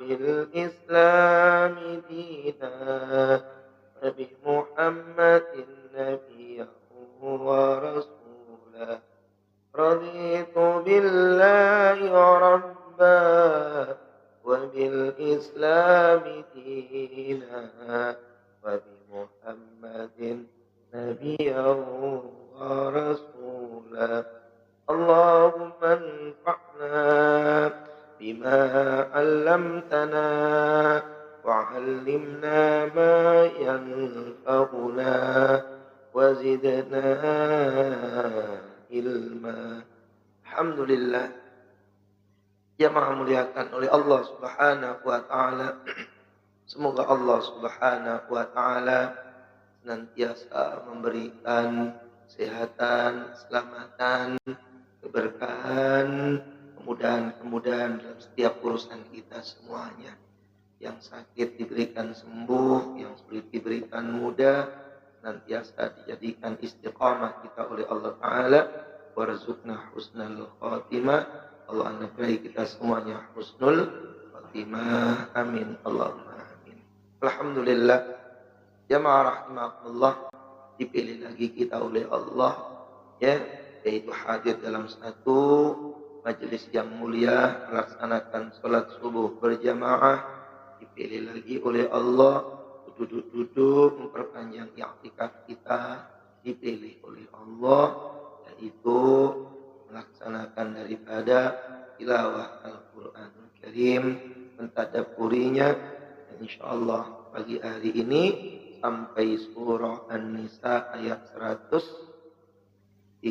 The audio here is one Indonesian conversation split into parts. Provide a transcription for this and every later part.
وبالإسلام دينا وبمحمد نبيا ورسولا رضيت بالله ربا وبالإسلام دينا وبمحمد نبيا ورسولا اللهم انفعنا بما علمتنا وعلمنا ما ينفعنا وزدنا ilma. Alhamdulillah, jamaah muliakan oleh Allah Subhanahu wa taala. Semoga Allah Subhanahu wa taala senantiasa memberikan kesehatan, keselamatan, keberkahan, kemudahan dalam setiap urusan kita semuanya. Yang sakit diberikan sembuh, yang sulit diberikan mudah, senantiasa dijadikan istiqamah kita oleh Allah Ta'ala. Warzuqna husnal khatimah. Allah anugerahi kita semuanya husnul khatimah. Amin. Allahumma amin. Alhamdulillah, jamaah rahimakumullah, dipilih lagi kita oleh Allah, ya, yaitu hadir dalam satu majelis yang mulia, melaksanakan sholat subuh berjamaah. Dipilih lagi oleh Allah, duduk-duduk memperpanjang i'tikaf kita, dipilih oleh Allah, yaitu melaksanakan daripada tilawah Al-Quranul Karim, mentadabburinya. Insyaallah pagi hari ini sampai surah An-Nisa ayat 137.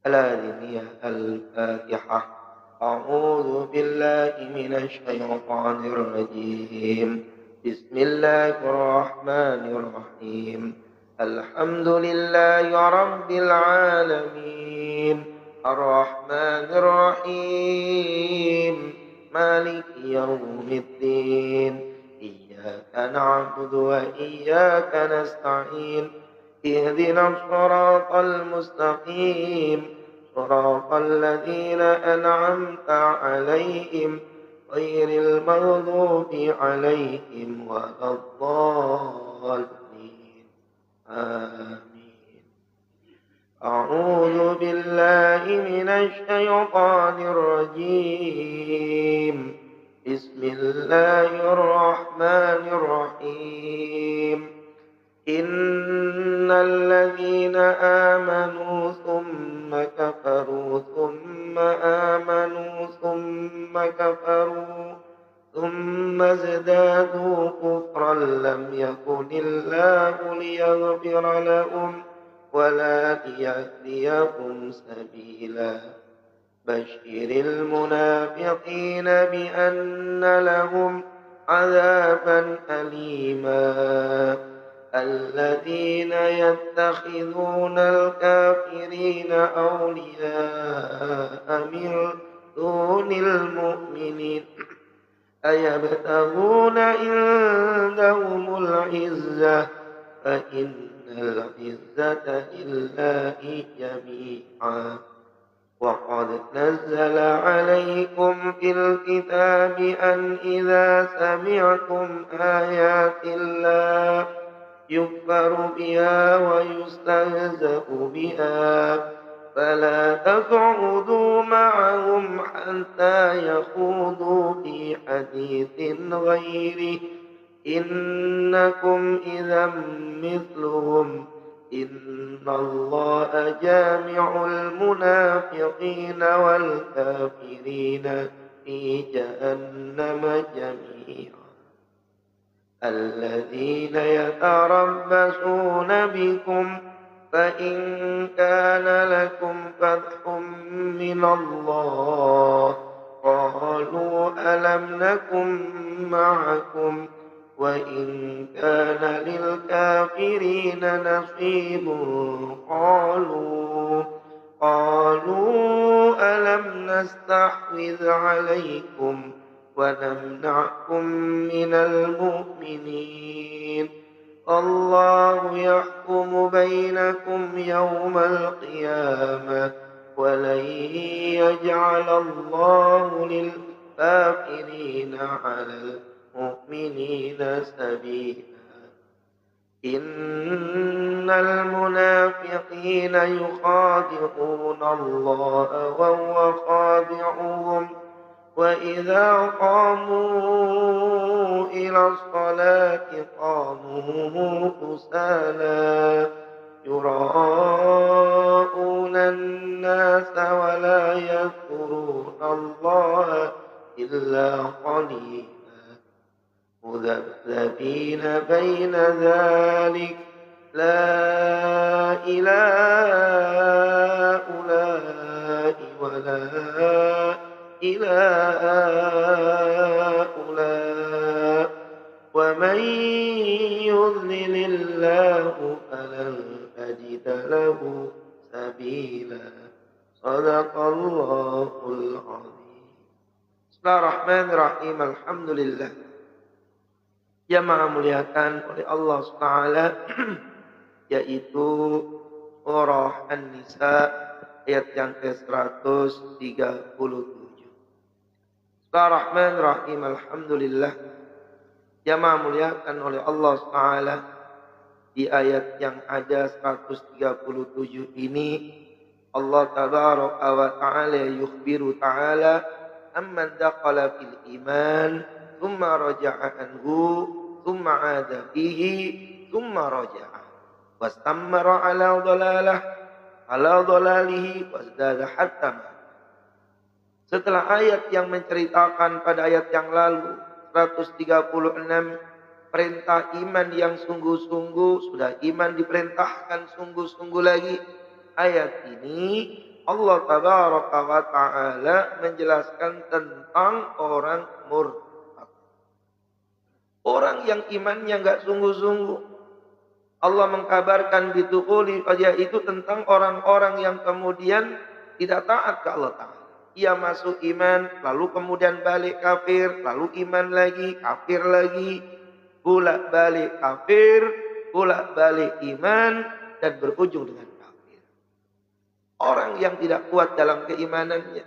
Al-Fatihah. أعوذ بالله من الشيطان الرجيم بسم الله الرحمن الرحيم الحمد لله رب العالمين الرحمن الرحيم مالك يوم الدين إياك نعبد وإياك نستعين اهدنا الصراط المستقيم صراط الذين أنعمت عليهم غير المغضوب عليهم ولا الضالين آمين. أعوذ بالله من الشيطان الرجيم بسم الله الرحمن الرحيم إن الذين آمنوا ثم كفروا ثم آمنوا ثم كفروا ثم ازدادوا كفرا لم يكن الله ليغفر لهم ولا ليهديهم سبيلا بشر المنافقين بأن لهم عذابا أليما الذين يتخذون الكافرين أولياء من دون المؤمنين أيبتغون عندهم العزة فإن العزة لله جميعا وقد نزل عليكم في الكتاب أن إذا سمعتم آيات الله يكفر بها ويستهزأ بها فلا تقعدوا معهم حتى يخوضوا في حديث غيره إنكم إذا مثلهم إن الله جامع المنافقين والكافرين في جهنم جميعا الذين يتربصون بكم فإن كان لكم فتح من الله قالوا ألم نكن معكم وإن كان للكافرين نصيب قالوا ألم نستحوذ عليكم ونمنعكم من المؤمنين الله يحكم بينكم يوم القيامة ولن يجعل الله للكافرين على المؤمنين سبيلا إن المنافقين يخادعون الله وهو خادعهم وإذا قاموا إلى الصلاة قاموا كسالى يراءون الناس ولا يذكرون الله إلا قليلا مذبذبين بين ذلك لا إله هؤلاء ولا إله هؤلاء ومن يضلل الله فلن تجد له سبيلا صدق الله العظيم. Bismillahirrahmanirrahim. Alhamdulillah. Yang maha muliakan oleh Allah SWT yaitu surah An-Nisa ayat yang ke-137. Bismillahirrahmanirrahim. Alhamdulillah. Yang maha muliakan oleh Allah SWT di ayat yang ada 137 ini Allah tabaraka wa ta'ala yukhbiru ta'ala amman daqala fil iman thumma raja'a anhu thumma 'ada fihi thumma raja'a wastammara ala dhalalihi wazdada hatta. Setelah ayat yang menceritakan pada ayat yang lalu 136 perintah iman yang sungguh-sungguh, sudah iman diperintahkan sungguh-sungguh lagi. Ayat ini Allah tabaraka wa ta'ala menjelaskan tentang orang murtad. Orang yang imannya enggak sungguh-sungguh. Allah mengkabarkan bituquli, yaitu tentang orang-orang yang kemudian tidak taat ke Allah Ta'ala. Ia masuk iman, lalu kemudian balik kafir, lalu iman lagi, kafir lagi, bolak-balik kafir, bolak-balik iman, dan berujung dengan kafir. Orang yang tidak kuat dalam keimanannya.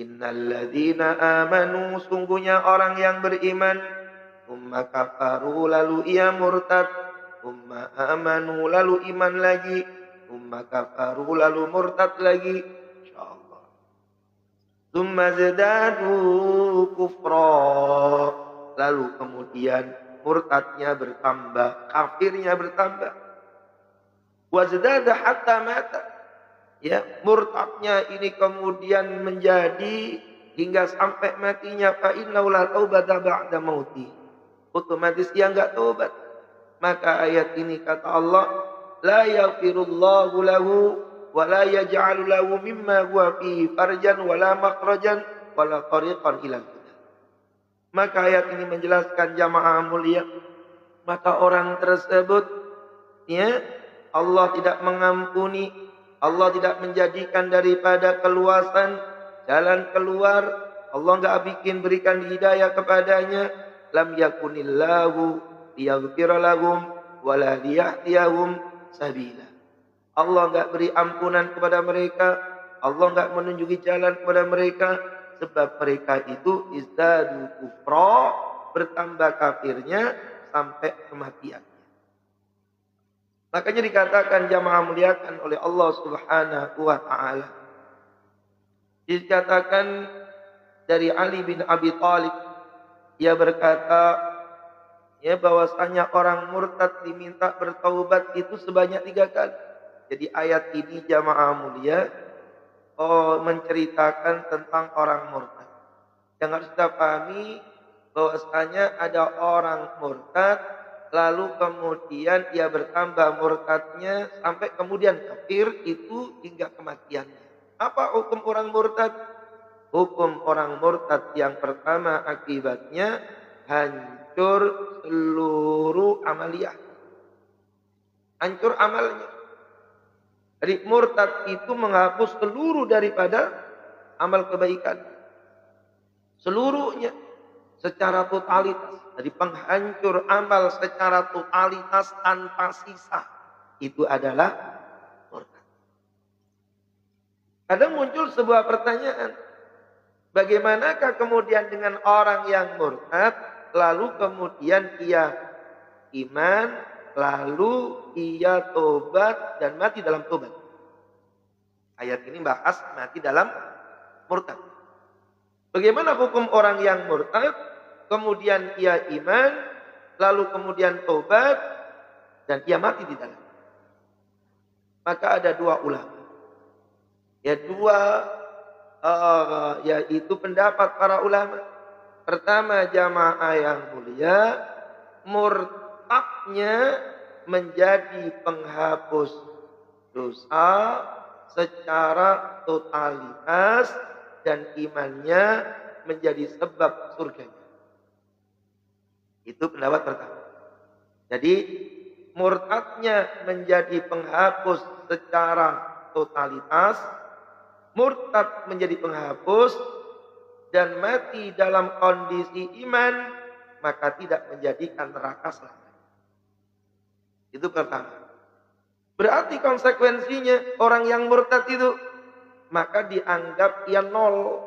Innalladzina amanu, sungguhnya orang yang beriman, umma kafaru, lalu ia murtad, umma amanu, lalu iman lagi, umma kafaru, lalu murtad lagi. Insyaallah. Tsumma zadadu kufra, lalu kemudian murtadnya bertambah, kafirnya bertambah. Wazdada hatta mata. Ya, murtadnya ini kemudian menjadi hingga sampai matinya, fa innahu la taubata ba'da mauti. Otomatis dia enggak tobat. Maka ayat ini kata Allah, la yaghfirullahu lahu wa la yaj'alu lahu mimma huwa fihi farjan wa la makhrajan wa la tariqan ila al-huda. Maka ayat ini menjelaskan jamaah mulia, maka orang tersebut ya Allah tidak mengampuni, Allah tidak menjadikan daripada keluasan jalan keluar, Allah enggak berikan hidayah kepadanya, lam yakunillahu liyaghfira lahum wa la liyahdiyahum sabila. Allah enggak beri ampunan kepada mereka, Allah enggak menunjuki jalan kepada mereka, sebab mereka itu izdadu kufra, bertambah kafirnya sampai kematian. Makanya dikatakan jamaah muliakan oleh Allah Subhanahu wa ta'ala. Dikatakan dari Ali bin Abi Thalib, ia berkata ya bahwasanya orang murtad diminta bertaubat itu sebanyak 3 kali. Jadi ayat ini jamaah mulia menceritakan tentang orang murtad. Yang harus kita pahami bahwasanya ada orang murtad, lalu kemudian ia bertambah murtadnya sampai kemudian kafir itu hingga kematiannya. Apa hukum orang murtad? Hukum orang murtad yang pertama akibatnya hancur seluruh amaliyah. Hancur amalnya. Jadi murtad itu menghapus seluruh daripada amal kebaikan. Seluruhnya secara totalitas. Jadi penghancur amal secara totalitas tanpa sisa. Itu adalah murtad. Kadang muncul sebuah pertanyaan, bagaimanakah kemudian dengan orang yang murtad, lalu kemudian ia iman, lalu ia tobat dan mati dalam tobat. Ayat ini bahas mati dalam murtad. Bagaimana hukum orang yang murtad, kemudian ia iman, lalu kemudian tobat, dan ia mati di dalam. Maka ada dua ulama. Yaitu pendapat para ulama. Pertama, jamaah yang mulia, murtadnya menjadi penghapus dosa secara totalitas dan imannya menjadi sebab surganya. Itu pendapat pertama. Jadi murtadnya menjadi penghapus secara totalitas, murtad menjadi penghapus dan mati dalam kondisi iman, maka tidak menjadikan neraka selamanya. Itu pertama. Berarti konsekuensinya orang yang murtad itu maka dianggap ia nol.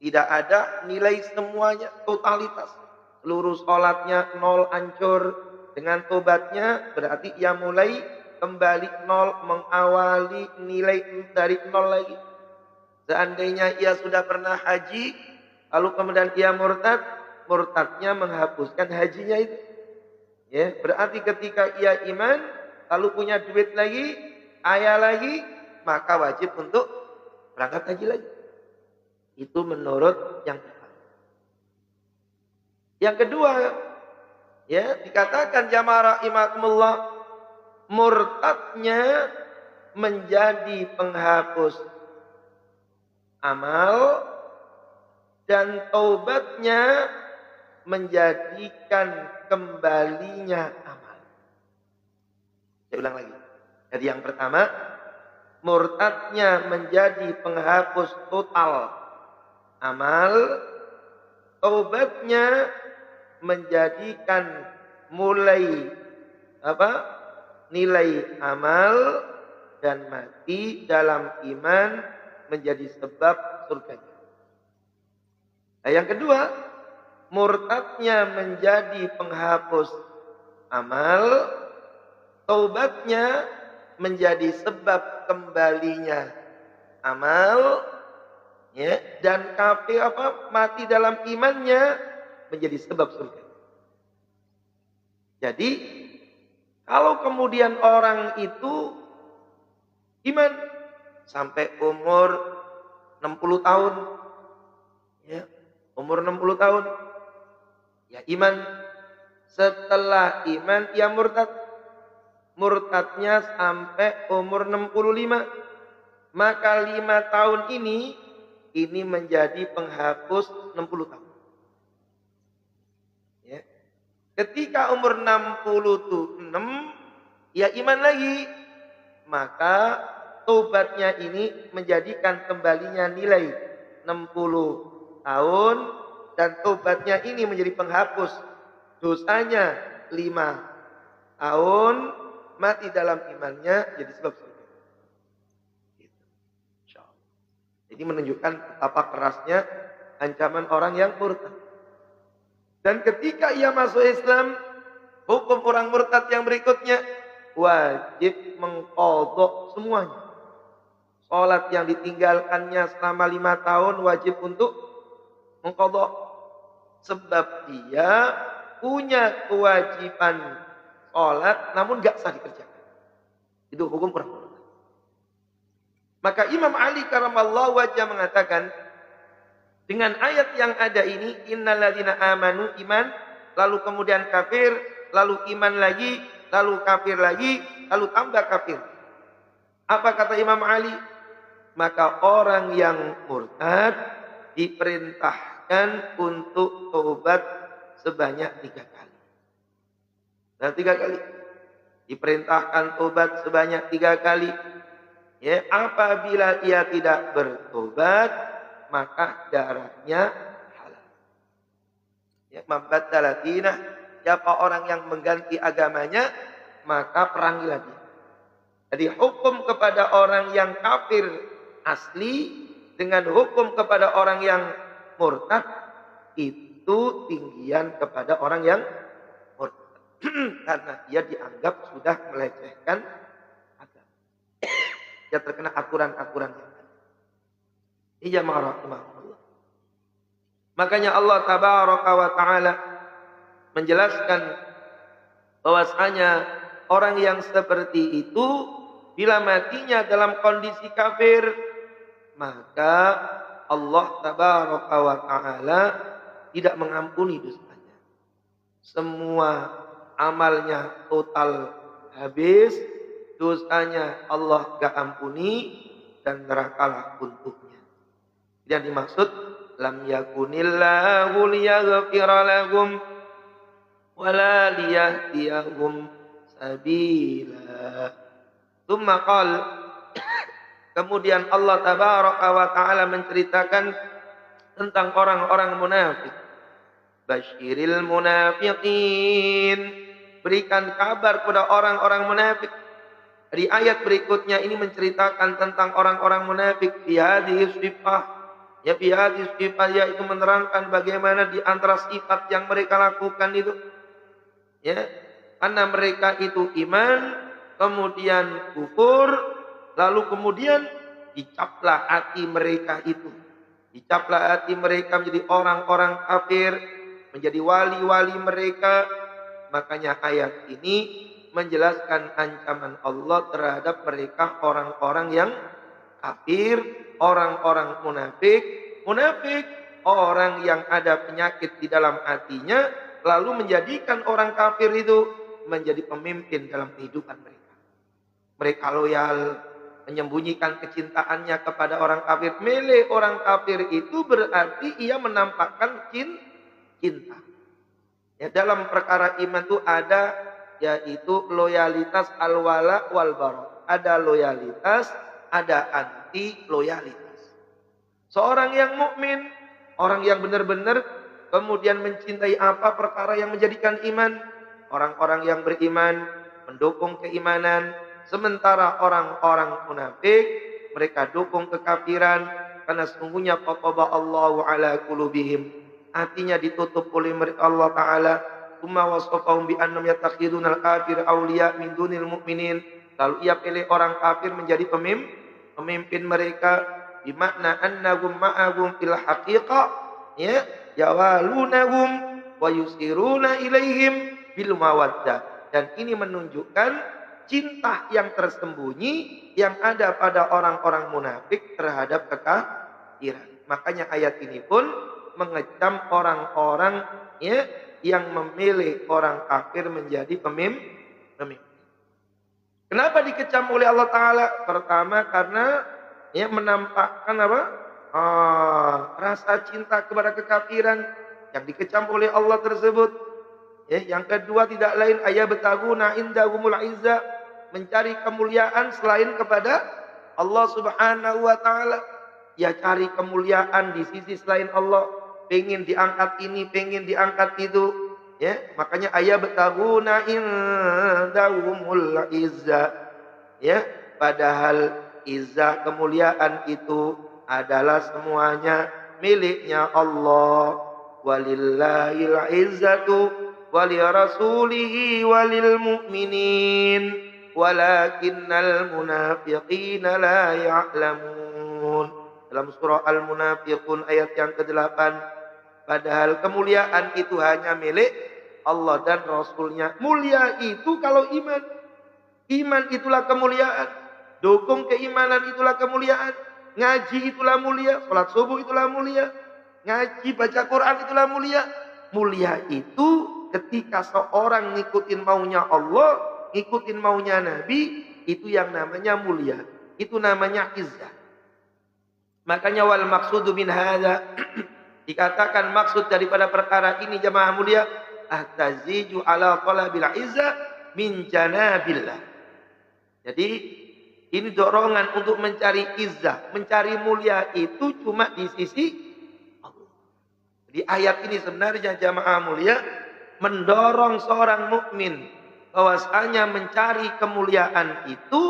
Tidak ada nilai semuanya, totalitas. Seluruh sholatnya nol, hancur. Dengan tobatnya berarti ia mulai kembali nol, mengawali nilai dari nol lagi. Seandainya ia sudah pernah haji, lalu kemudian ia murtad, murtadnya menghapuskan hajinya itu. Ya, berarti ketika ia iman, lalu punya duit lagi, kaya lagi, maka wajib untuk berangkat haji lagi. Itu menurut yang pertama. Yang kedua, ya dikatakan jamaah rahimakumullah, murtadnya menjadi penghapus amal dan taubatnya menjadikan kembalinya amal. Saya ulang lagi. Jadi yang pertama, murtadnya menjadi penghapus total amal, taubatnya menjadikan mulai nilai amal dan mati dalam iman menjadi sebab surganya. Nah, yang kedua, murtadnya menjadi penghapus amal, taubatnya menjadi sebab kembalinya amal, ya, dan kafir mati dalam imannya menjadi sebab surga. Jadi kalau kemudian orang itu iman sampai umur 60 tahun, ya, umur 60 tahun, ya iman. Setelah iman ia murtad, murtadnya sampai umur 65, maka 5 tahun ini menjadi penghapus 60 tahun. Ya. Ketika umur 66, ya iman lagi, maka tobatnya ini menjadikan kembalinya nilai 60 tahun dan tobatnya ini menjadi penghapus dosanya 5 tahun, mati dalam imannya jadi sebab surga. Gitu. Jadi menunjukkan betapa kerasnya ancaman orang yang murtad. Dan ketika ia masuk Islam, hukum orang murtad yang berikutnya wajib mengqadha semuanya. Salat yang ditinggalkannya selama 5 tahun wajib untuk mengqadha, sebab dia punya kewajiban salat namun gak sah dikerjakan. Itu hukum orang murtad. Maka Imam Ali karamallahu wajhah mengatakan, dengan ayat yang ada ini, innalladzina amanu iman, lalu kemudian kafir, lalu iman lagi, lalu kafir lagi, lalu tambah kafir. Apa kata Imam Ali? Maka orang yang murtad diperintahkan untuk taubat sebanyak 3 kali. Dan 3 kali. Diperintahkan taubat sebanyak 3 kali. Ya, apabila ia tidak bertobat, maka darahnya halal. Ya, membaddala dinah, siapa orang yang mengganti agamanya, maka perangilah dia. Jadi hukum kepada orang yang kafir asli dengan hukum kepada orang yang murtad itu tinggian kepada orang yang murtad. Karena dia dianggap sudah melecehkan agama. Dia terkena aturan-aturan yang ada. Iya rahimahullah. Makanya Allah tabaraka wa ta'ala menjelaskan bahwasanya orang yang seperti itu bila matinya dalam kondisi kafir, maka Allah tabaraka wa ta'ala tidak mengampuni dosanya. Semua amalnya total habis, dosanya Allah gak ampuni dan nerakalah untuknya. Yang dimaksud lam yakunillahu liyaghfira lahum wala liyahdiyahum sabila. Tsumma qala, kemudian Allah tabaraka wa taala menceritakan tentang orang-orang munafik. Basyiril munafiqin, berikan kabar kepada orang-orang munafik. Di ayat berikutnya ini menceritakan tentang orang-orang munafik fi hadhihi sifah. Ya fi hadhihi sifah, yaitu menerangkan bagaimana di antara sifat yang mereka lakukan itu, ya, karena mereka itu iman, kemudian kufur, lalu kemudian dicaplah hati mereka itu. Dicaplah hati mereka menjadi orang-orang kafir, menjadi wali-wali mereka. Makanya ayat ini menjelaskan ancaman Allah terhadap mereka orang-orang yang kafir, orang-orang munafik. Munafik, orang yang ada penyakit di dalam hatinya, lalu menjadikan orang kafir itu menjadi pemimpin dalam kehidupan mereka. Mereka loyal, menyembunyikan kecintaannya kepada orang kafir. Milih orang kafir itu berarti ia menampakkan cinta. Ya, dalam perkara iman itu ada, yaitu loyalitas al-wala wal bara. Ada loyalitas, ada anti loyalitas. Seorang yang mukmin, orang yang benar-benar kemudian mencintai apa perkara yang menjadikan iman. Orang-orang yang beriman mendukung keimanan, sementara orang-orang munafik mereka dukung kekafiran, karena sesungguhnya qataba Allahu ala qulubihim, hatinya ditutup oleh Allah taala. Tsumma wasafahum bi annahum yattakhidunal kafir awliya min dunil mu'minin, lalu ia pilih orang kafir menjadi pemimpin mereka, bimakna annahum ma'ahum fil haqiqah, ya, yawalunahum wa yusiruna ilaihim bil mawaddah. Dan ini menunjukkan cinta yang tersembunyi yang ada pada orang-orang munafik terhadap kekafiran. Makanya ayat ini pun mengecam orang-orang, ya, yang memilih orang kafir menjadi pemimpin. Kenapa dikecam oleh Allah Ta'ala? Pertama karena ya menampakkan apa? Rasa cinta kepada kekafiran yang dikecam oleh Allah tersebut. Ya, yang kedua tidak lain ayabtaguna indahumul izza, mencari kemuliaan selain kepada Allah Subhanahu wa taala. Ya, cari kemuliaan di sisi selain Allah, pengen diangkat ini, pengen diangkat itu. Ya, makanya ayabtaguna indahumul izza. Ya, padahal izzah kemuliaan itu adalah semuanya miliknya Allah. Walillahil izzatu wali rasulihi walil mu'minin walakinnal munafiqina la ya'lamun. Dalam surah Al-Munafiqun ayat yang ke-8, padahal kemuliaan itu hanya milik Allah dan Rasulnya. Mulia itu kalau iman. Iman itulah kemuliaan. Dukung keimanan itulah kemuliaan. Ngaji itulah mulia. Salat subuh itulah mulia. Ngaji baca Quran itulah mulia. Mulia itu ketika seorang ngikutin maunya Allah, ngikutin maunya Nabi, itu yang namanya mulia. Itu namanya izzah. Makanya wal maksudu min hadza, dikatakan maksud daripada perkara ini jamaah mulia, ahtaziju ala talabil izzah min janabillah. Jadi ini dorongan untuk mencari izzah, mencari mulia itu cuma di sisi Allah. Di ayat ini sebenarnya jamaah mulia mendorong seorang mukmin bahwasanya mencari kemuliaan itu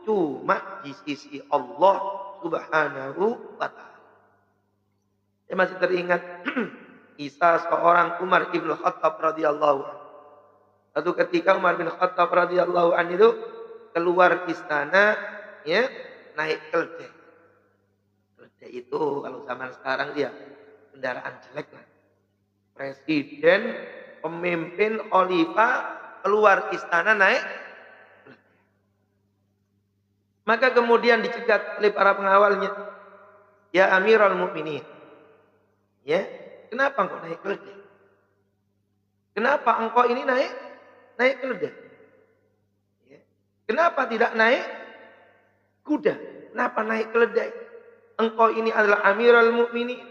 cuma di sisi Allah Subhanahu wa ta'ala. Saya masih teringat kisah seorang Umar bin Khattab radhiyallahu anhu. Satu ketika Umar bin Khattab radhiyallahu anhu itu keluar istana, ya, naik keledai. Keledai itu kalau zaman sekarang dia kendaraan jelek lah. Presiden, pemimpin, khalifah keluar istana naik keledai. Maka kemudian dicegat oleh para pengawalnya. Ya Amirul Mukminin. Ya, kenapa engkau naik keledai? Kenapa engkau ini naik keledai? Ya. Kenapa tidak naik kuda? Kenapa naik keledai? Engkau ini adalah Amirul Mukminin.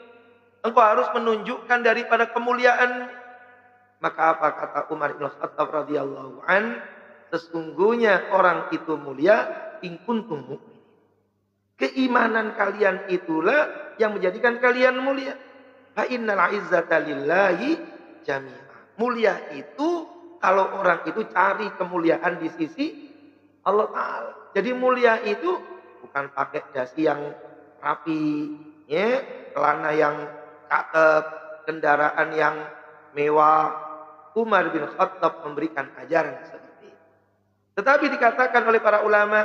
Engkau harus menunjukkan daripada kemuliaan. Maka apa kata Umar bin Khattab radhiyallahu an? Sesungguhnya orang itu mulia in kuntum mu'minin. Keimanan kalian itulah yang menjadikan kalian mulia. Fa innal izzata lillahi jami'a. Mulia itu kalau orang itu cari kemuliaan di sisi Allah Ta'ala. Jadi mulia itu bukan pakai dasi yang rapi, ya, celana yang cakep, kendaraan yang mewah. Umar bin Khattab memberikan ajaran seperti itu. Tetapi dikatakan oleh para ulama,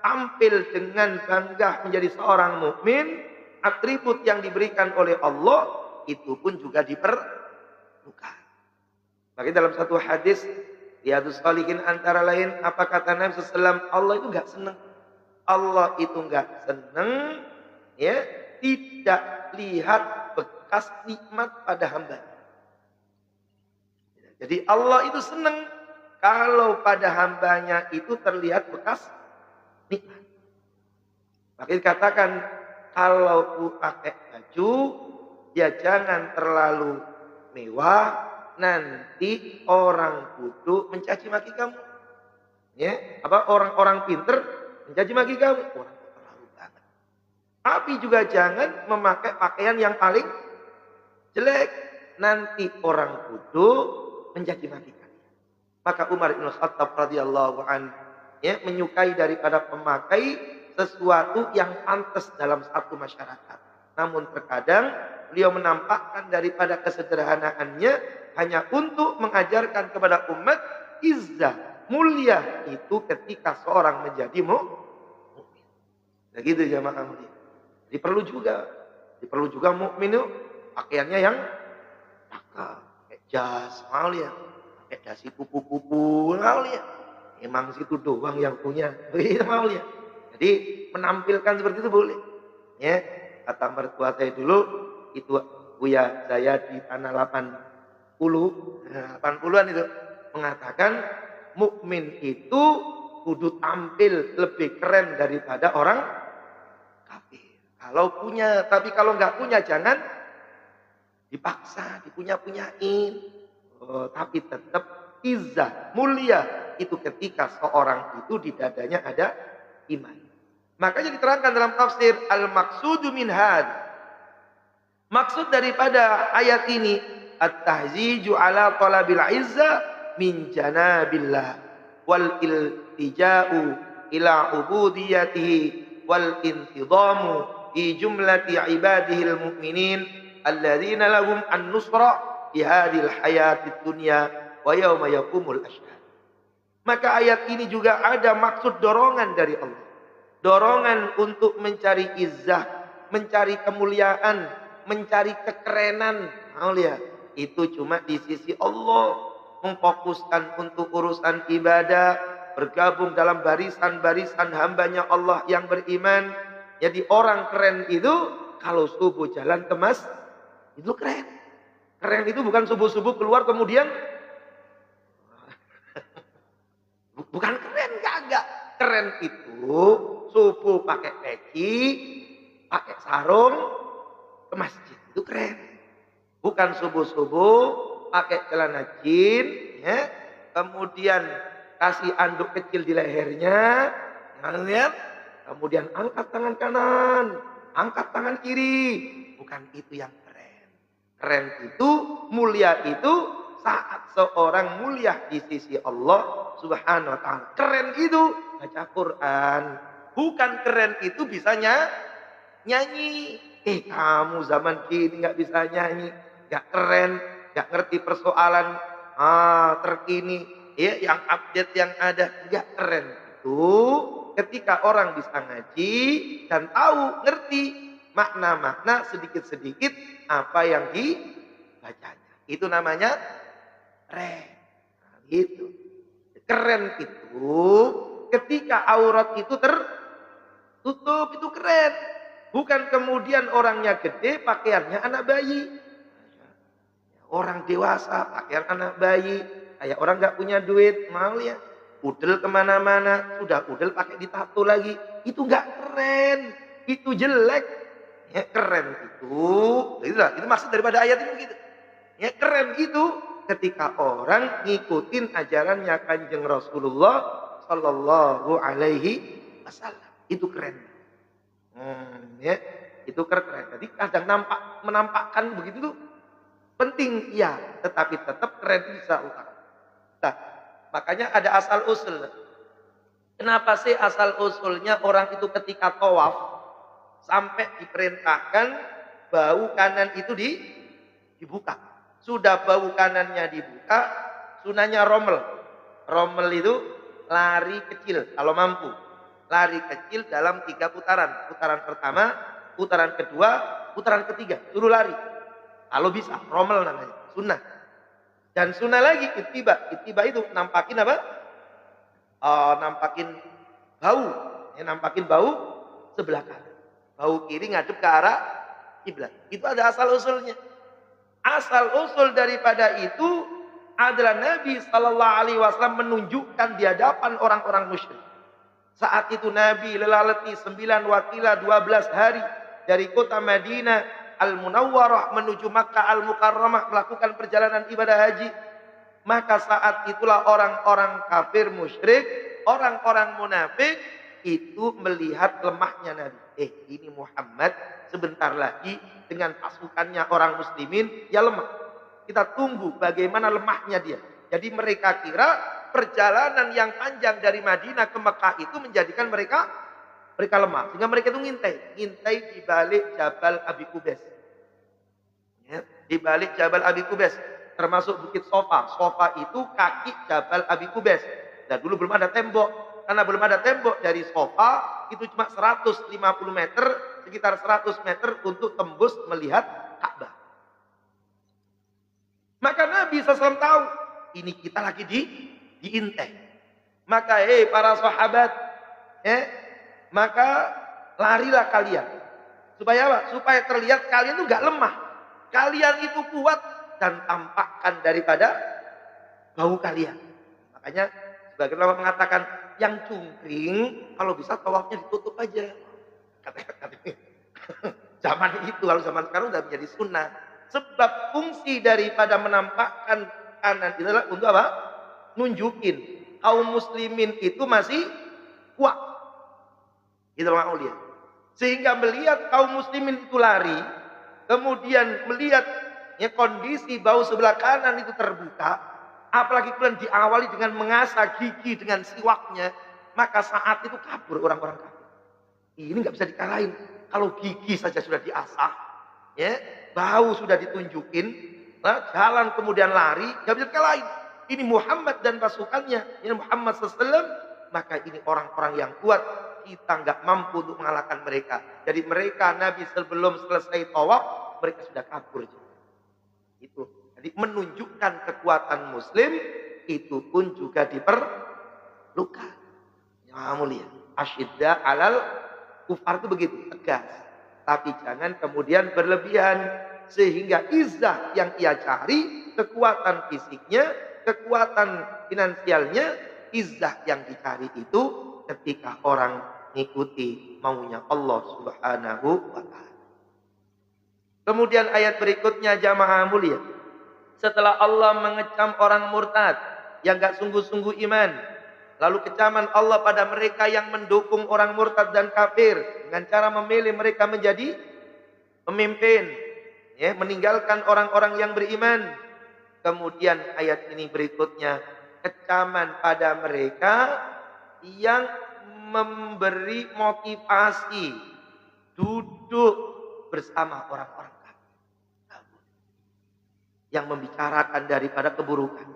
tampil dengan bangga menjadi seorang mukmin, atribut yang diberikan oleh Allah itu pun juga diperlukan. Maka dalam satu hadis Riyadhus Shalihin antara lain apa kata Nabi SAW, Allah itu enggak senang. Allah itu enggak senang, ya, tidak lihat bekas nikmat pada hamba. Jadi Allah itu senang kalau pada hambanya itu terlihat bekas nikmat. Maka dikatakan kalau pakai baju ya jangan terlalu mewah, nanti orang bodoh mencaci maki kamu. Ya, apa orang-orang pinter mencaci maki kamu. Orang terlalu banget. Tapi juga jangan memakai pakaian yang paling jelek. Nanti orang bodoh mencaci maki kalian. Maka Umar bin Khattab radhiyallahu anhu, ya, menyukai daripada memakai sesuatu yang pantas dalam satu masyarakat. Namun terkadang beliau menampakkan daripada kesederhanaannya hanya untuk mengajarkan kepada umat izzah, mulia itu ketika seorang menjadi mukmin. Nah gitu jamaah mulia. Jadi perlu juga mukmin itu pakaiannya yang cakep, pakai jas, mulia, pakai dasi kupu-kupu, mulia. Emang situ doang yang punya, mulia. Jadi menampilkan seperti itu boleh. Ya, kata mertua saya dulu, itu Buya saya di tanah 80-an itu mengatakan mukmin itu kudu tampil lebih keren daripada orang kafir. Kalau punya, tapi kalau nggak punya jangan dipaksa, dipunya-punyain. Tapi tetap izzah, mulia itu ketika seorang itu di dadanya ada iman. Makanya diterangkan dalam tafsir al-maqsudu min had. Maksud daripada ayat ini at-tahziju ala talabil izzah min janabillah wal iltija'u ila ubudiyatihi wal intidamu fi jumlati ibadihil mu'minin alladzina lahum an-nusra fi hadhil hayatid dunya wa yauma yaqumul ashhad. Maka ayat ini juga ada maksud dorongan dari Allah. Dorongan untuk mencari izzah, mencari kemuliaan, mencari kekerenan. Lihat, itu cuma di sisi Allah. Memfokuskan untuk urusan ibadah, bergabung dalam barisan-barisan hambanya Allah yang beriman. Jadi orang keren itu kalau subuh jalan ke masjid itu keren. Keren itu bukan subuh-subuh keluar kemudian bukan keren, kagak. Keren itu subuh pakai peci, pakai sarung ke masjid, itu keren. Bukan subuh-subuh pakai celana jeans, ya, kemudian kasih anduk kecil di lehernya, lihat, kemudian angkat tangan kanan, angkat tangan kiri. Bukan itu yang keren. Keren itu, mulia itu saat seorang mulia di sisi Allah Subhanahu wa ta'ala. Keren itu baca Quran. Bukan keren itu bisa nyanyi. Kamu zaman kini nggak bisa nyanyi, nggak keren, nggak ngerti persoalan terkini, ya yang update yang ada, nggak keren. Itu ketika orang bisa ngaji dan tahu, ngerti makna-makna sedikit-sedikit apa yang dibacanya. Itu namanya keren. Nah, gitu. Keren itu ketika aurat itu tertutup, itu keren. Bukan kemudian orangnya gede, pakaiannya anak bayi. Orang dewasa, pakaian anak bayi. Kayak orang nggak punya duit, mau ya. Udel kemana-mana, sudah udel pakai ditato lagi. Itu nggak keren, itu jelek. Ya keren itu maksud daripada ayat ini begitu. Ya keren itu ketika orang ngikutin ajarannya Kanjeng Rasulullah Sallallahu Alaihi Wasallam. Itu keren. Ya, itu keren. Jadi kadang menampakkan begitu tuh penting, ya, tetapi tetap keren bisa utama. Nah, makanya ada asal usul. Kenapa sih asal usulnya orang itu ketika tawaf sampai diperintahkan bau kanan itu dibuka. Sudah bau kanannya dibuka, sunahnya rommel. Rommel itu lari kecil kalau mampu. Lari kecil dalam 3 putaran. Putaran pertama, putaran kedua, putaran ketiga. Suruh lari. Kalau bisa, rommel namanya. Sunnah. Dan sunnah lagi, ittiba. Ittiba itu nampakin apa? Nampakin bau. Ya, nampakin bau sebelah kanan. Bau kiri ngadep ke arah kiblat. Itu ada asal usulnya. Asal usul daripada itu adalah Nabi Sallallahu Alaihi Wasallam menunjukkan di hadapan orang-orang musyrik. Saat itu Nabi lelah letih 9 wakilah 12 hari dari kota Madinah Al-Munawwarah menuju Makkah Al-Mukarramah melakukan perjalanan ibadah haji. Maka saat itulah orang-orang kafir musyrik, orang-orang munafik itu melihat lemahnya Nabi. Ini Muhammad sebentar lagi dengan pasukannya orang muslimin ya lemah. Kita tunggu bagaimana lemahnya dia. Jadi mereka kira perjalanan yang panjang dari Madinah ke Mekah itu menjadikan mereka lemah. Sehingga mereka itu ngintai di balik Jabal Abi Qubais. Ya, di balik Jabal Abi Qubais. Termasuk Bukit Sofa. Sofa itu kaki Jabal Abi Qubais. Dan dulu belum ada tembok. Karena belum ada tembok dari Sofa, itu cuma 150 meter, sekitar 100 meter untuk tembus melihat Ka'bah. Maka Nabi SAW tahu, ini kita lagi diintai. Maka para sahabat, maka larilah kalian. Supaya apa? Supaya terlihat kalian itu gak lemah. Kalian itu kuat dan tampakkan daripada bau kalian. Makanya sebagian ulama mengatakan yang cungkring kalau bisa tawafnya ditutup aja. Katanya zaman itu, kalau zaman sekarang udah menjadi sunnah. Sebab fungsi daripada menampakkan kanan itu adalah untuk apa? Nunjukin kaum muslimin itu masih kuat. Itu maulia. Sehingga melihat kaum muslimin itu lari, kemudian melihat kondisi bau sebelah kanan itu terbuka, apalagi kemudian diawali dengan mengasah gigi dengan siwaknya, maka saat itu kabur orang-orang kafir. Ini nggak bisa dikalahin. Kalau gigi saja sudah diasah, bau sudah ditunjukin, jalan kemudian lari, nggak bisa dikalahin. Ini Muhammad dan pasukannya, ini Muhammad SAW, maka ini orang-orang yang kuat. Kita nggak mampu untuk mengalahkan mereka. Jadi mereka Nabi sebelum selesai tawaf, mereka sudah kabur. Itu. Jadi menunjukkan kekuatan Muslim itu pun juga diperlukan. Ya mulia. Asyidda alal kufar itu begitu tegas. Tapi jangan kemudian berlebihan sehingga izzah yang ia cari, kekuatan fisiknya, kekuatan finansialnya, izzah yang dicari itu ketika orang mengikuti maunya Allah Subhanahu wa ta'ala. Kemudian ayat berikutnya jamaah mulia. Setelah Allah mengecam orang murtad yang gak sungguh-sungguh iman, lalu kecaman Allah pada mereka yang mendukung orang murtad dan kafir dengan cara memilih mereka menjadi pemimpin, meninggalkan orang-orang yang beriman. Kemudian ayat ini berikutnya kecaman pada mereka yang memberi motivasi duduk bersama orang-orang kafir. Yang membicarakan daripada keburukan.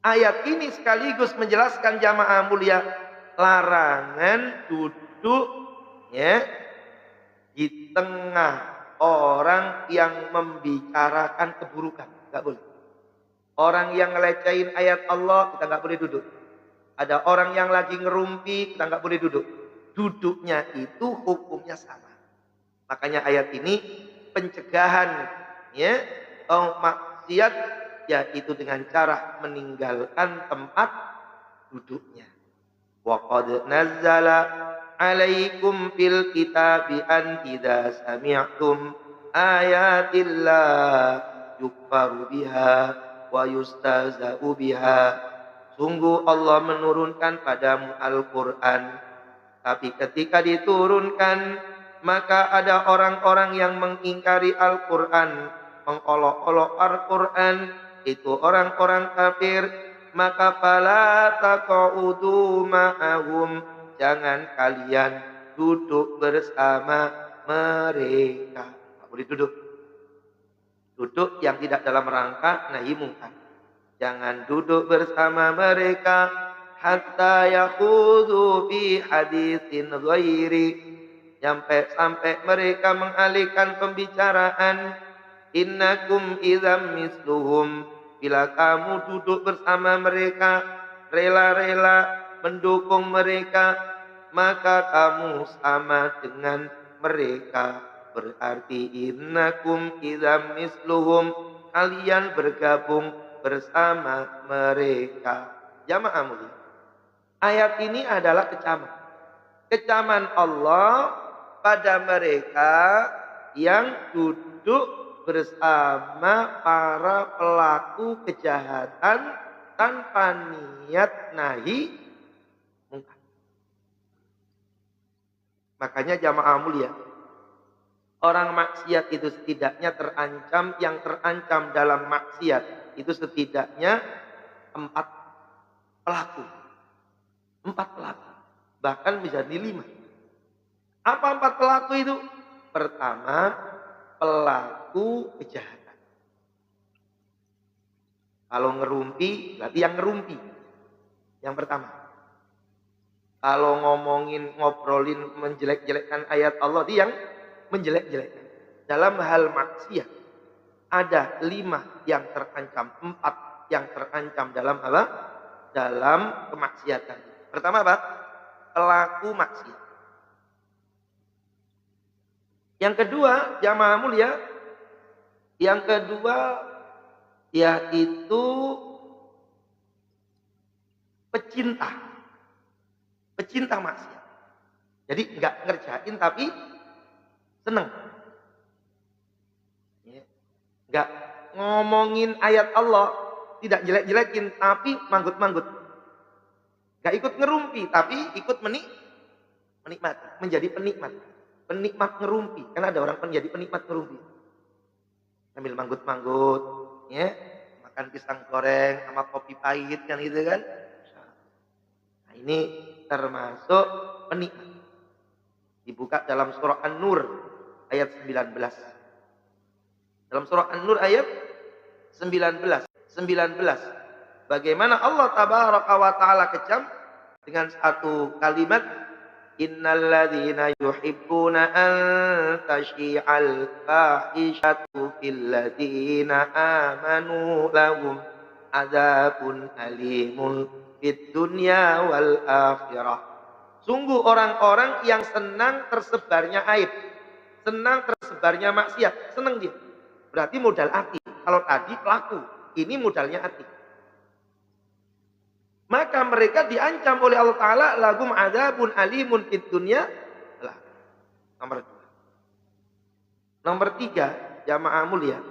Ayat ini sekaligus menjelaskan jamaah mulia larangan duduk ya di tengah orang yang membicarakan keburukan. Enggak boleh. Orang yang ngelecehin ayat Allah, kita enggak boleh duduk. Ada orang yang lagi ngerumpi, kita enggak boleh duduk. Duduknya itu hukumnya sama. Makanya ayat ini pencegahan ya maksiat yaitu dengan cara meninggalkan tempat duduknya. Wa qad nazzala 'alaikum fil kitabi an idza sami'tum ayatillah yukfaru biha wa yustahza'u biha. Sungguh Allah menurunkan padamu Al-Qur'an, tapi ketika diturunkan maka ada orang-orang yang mengingkari Al-Qur'an, mengolok-olok Al-Qur'an, itu orang-orang kafir. Maka fala taq'udu ma'ahum, jangan kalian duduk bersama mereka. Tak boleh duduk. Duduk yang tidak dalam rangka nahi mungkar. Jangan duduk bersama mereka hatta yakhudhu fi haditsin ghairi, sampai mereka mengalihkan pembicaraan. Innakum idzam misluhum, bila kamu duduk bersama mereka, rela-rela mendukung mereka, maka kamu sama dengan mereka. Berarti innakum idzam misluhum, kalian bergabung bersama mereka. Jamaah mulia, ayat ini adalah kecaman. Kecaman Allah pada mereka yang duduk bersama para pelaku kejahatan tanpa niat nahi mungkar. Makanya jamaah mulia, orang maksiat itu setidaknya terancam, yang terancam dalam maksiat itu setidaknya 4 pelaku. 4 pelaku. Bahkan bisa di 5. Apa 4 pelaku itu? Pertama, pelaku kejahatan. Kalau ngerumpi, berarti yang ngerumpi. Yang pertama. Kalau ngobrolin, menjelek-jelekkan ayat Allah, itu yang menjelek-jelekkan. Dalam hal maksiat, ada 5 yang terancam, 4 yang terancam dalam apa? Dalam kemaksiatan. Pertama apa? Pelaku maksiat. Yang kedua, jamaah mulia, yang kedua yaitu pecinta maksiat. Jadi enggak ngerjain tapi seneng. Enggak ngomongin ayat Allah, tidak jelek-jelekin, tapi manggut-manggut. Enggak ikut ngerumpi, tapi ikut menikmati, menjadi penikmat. Penikmat ngerumpi. Kan ada orang menjadi penikmat ngerumpi. Sambil manggut-manggut, ya, makan pisang goreng sama kopi pahit kan gitu kan. Nah, ini termasuk penikmat. Dibuka dalam surah An-Nur ayat 19. Dalam surah An-Nur ayat 19. Bagaimana Allah tabaraka wa taala kecam dengan satu kalimat, innalladzina yuhibbuna an tashi'al fahishatu fil ladzina amanu lahum adzabun alimun fid dunya wal akhirah. Sungguh orang-orang yang senang tersebarnya aib, senang tersebarnya maksiat, senang dia. Berarti modal hati. Kalau tadi pelaku, ini modalnya hati. Maka mereka diancam oleh Allah Ta'ala, lahum adzabun alimun fid dunya. Nomor 2. Nomor 3, jamaah mulia,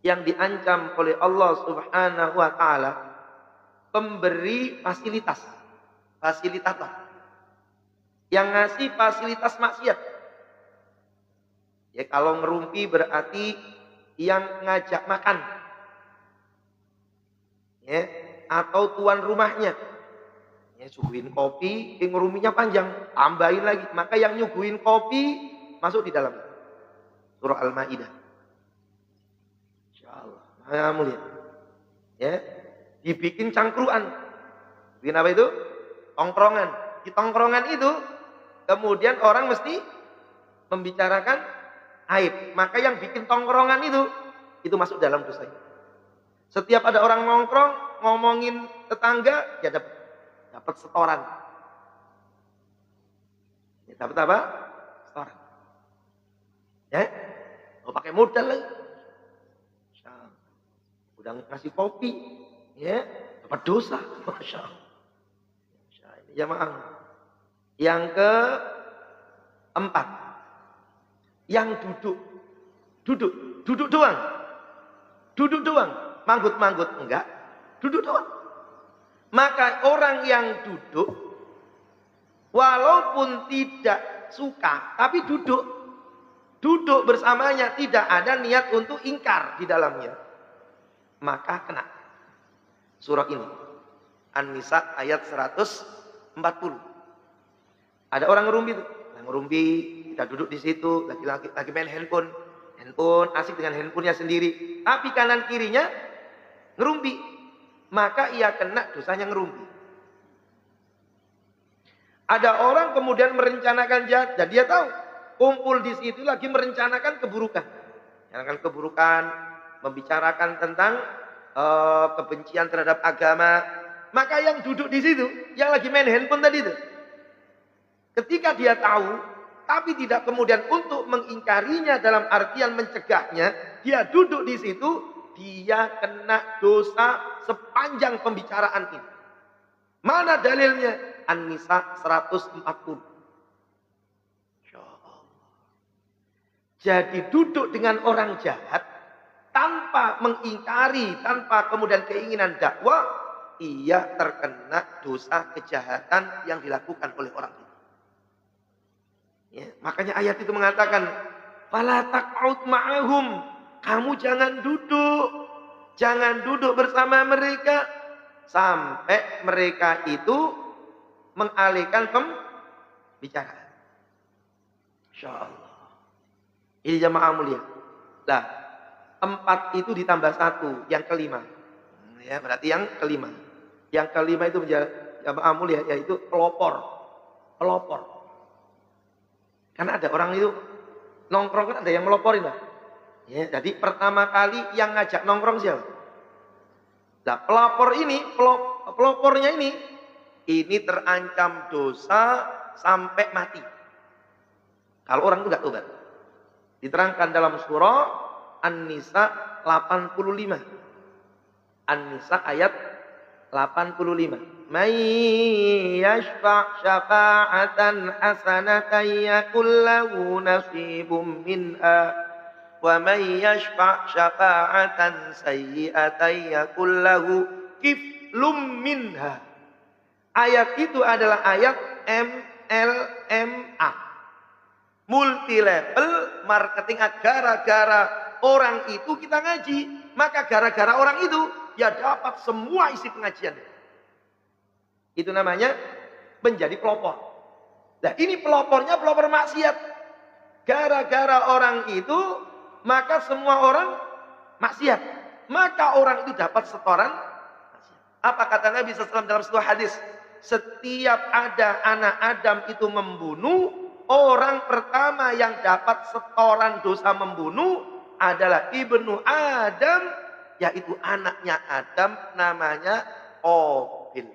yang diancam oleh Allah Subhanahu wa Ta'ala, pemberi fasilitas, fasilitator, yang ngasih fasilitas maksiat. Ya, kalau ngerumpi berarti yang ngajak makan, ya, atau tuan rumahnya, ya, suguhin kopi, ngeruminya panjang, tambahin lagi. Maka yang nyuguhin kopi masuk di dalam surah Al-Maidah. Insyaallah. Kamu lihat. Ya, dibikin cangkruan. Bikin apa itu? Tongkrongan. Di tongkrongan itu kemudian orang mesti membicarakan aib. Maka yang bikin tongkrongan itu masuk dalam dosa itu. Setiap ada orang nongkrong ngomongin tetangga, ya dapat setoran. Ya, dapat apa? Setoran. Ya, mau pakai modal lagi. Udah ngasih kopi, ya dapat dosa, masya Allah. Jamaah. Yang keempat, yang duduk doang, manggut-manggut enggak, duduk doang. Maka orang yang duduk, walaupun tidak suka, tapi duduk bersamanya, tidak ada niat untuk ingkar di dalamnya, maka kena. Surah ini An-Nisa ayat 140. Ada orang ngerumpi, kita duduk di situ, lagi main handphone, asik dengan handphonenya sendiri, tapi kanan kirinya ngerumpi, maka ia kena dosanya ngerumpi. Ada orang kemudian merencanakan jahat, dan dia tahu kumpul di situ lagi merencanakan keburukan, membicarakan tentang kebencian terhadap agama. Maka yang duduk di situ, yang lagi main handphone tadi itu, ketika dia tahu, tapi tidak kemudian untuk mengingkarinya dalam artian mencegahnya, dia duduk di situ, dia kena dosa sepanjang pembicaraan ini. Mana dalilnya? An-Nisa 140. Jadi duduk dengan orang jahat tanpa mengingkari, tanpa kemudian keinginan dakwah, ia terkena dosa kejahatan yang dilakukan oleh orang itu. Ya, makanya ayat itu mengatakan, "Fala taq'ud ma'ahum." Kamu jangan duduk bersama mereka sampai mereka itu mengalihkan pembicaraan. Insyaallah. Ini jamaah mulia. Nah, 4 itu ditambah 1, yang kelima. Ya, berarti yang kelima. Yang kelima itu jamaah mulia, yaitu pelopor. Karena ada orang itu nongkrong kan ada yang meloporin, Pak. Ya, jadi pertama kali yang ngajak nongkrong siapa? Nah, pelopornya ini terancam dosa sampai mati. Kalau orang itu tidak tobat. Diterangkan dalam surah An-Nisa 85. An-Nisa ayat 85. May yashfa' syafa'atan hasanatan yakul lahu nasibum minha wa may yashfa' syafa'atan sayyi'atan yakul lahu kiflum minha. Ayat itu adalah ayat MLMA, multi level marketing. Gara-gara orang itu kita ngaji, maka gara-gara orang itu dia dapat semua isi pengajian. Itu namanya menjadi pelopor. Nah, ini pelopornya pelopor maksiat. Gara-gara orang itu, maka semua orang maksiat. Maka orang itu dapat setoran maksiat. Apa kata Nabi SAW dalam sebuah hadis? Setiap ada anak Adam itu membunuh, orang pertama yang dapat setoran dosa membunuh adalah ibnu Adam, yaitu anaknya Adam, namanya Qabil.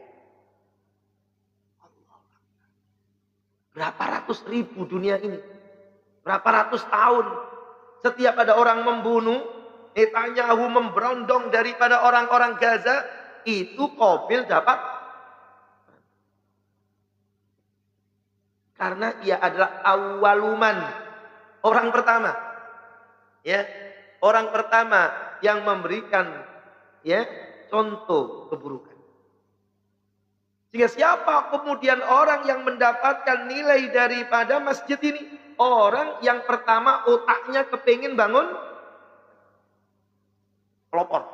Berapa ratus ribu dunia ini, berapa ratus tahun, setiap ada orang membunuh, Netanyahu memberondong daripada orang-orang Gaza, itu Qabil dapat. Karena ia adalah awaluman, orang pertama, ya, orang pertama yang memberikan, ya, contoh keburukan. Sehingga siapa kemudian orang yang mendapatkan nilai daripada masjid ini? Orang yang pertama otaknya kepingin bangun pelopor.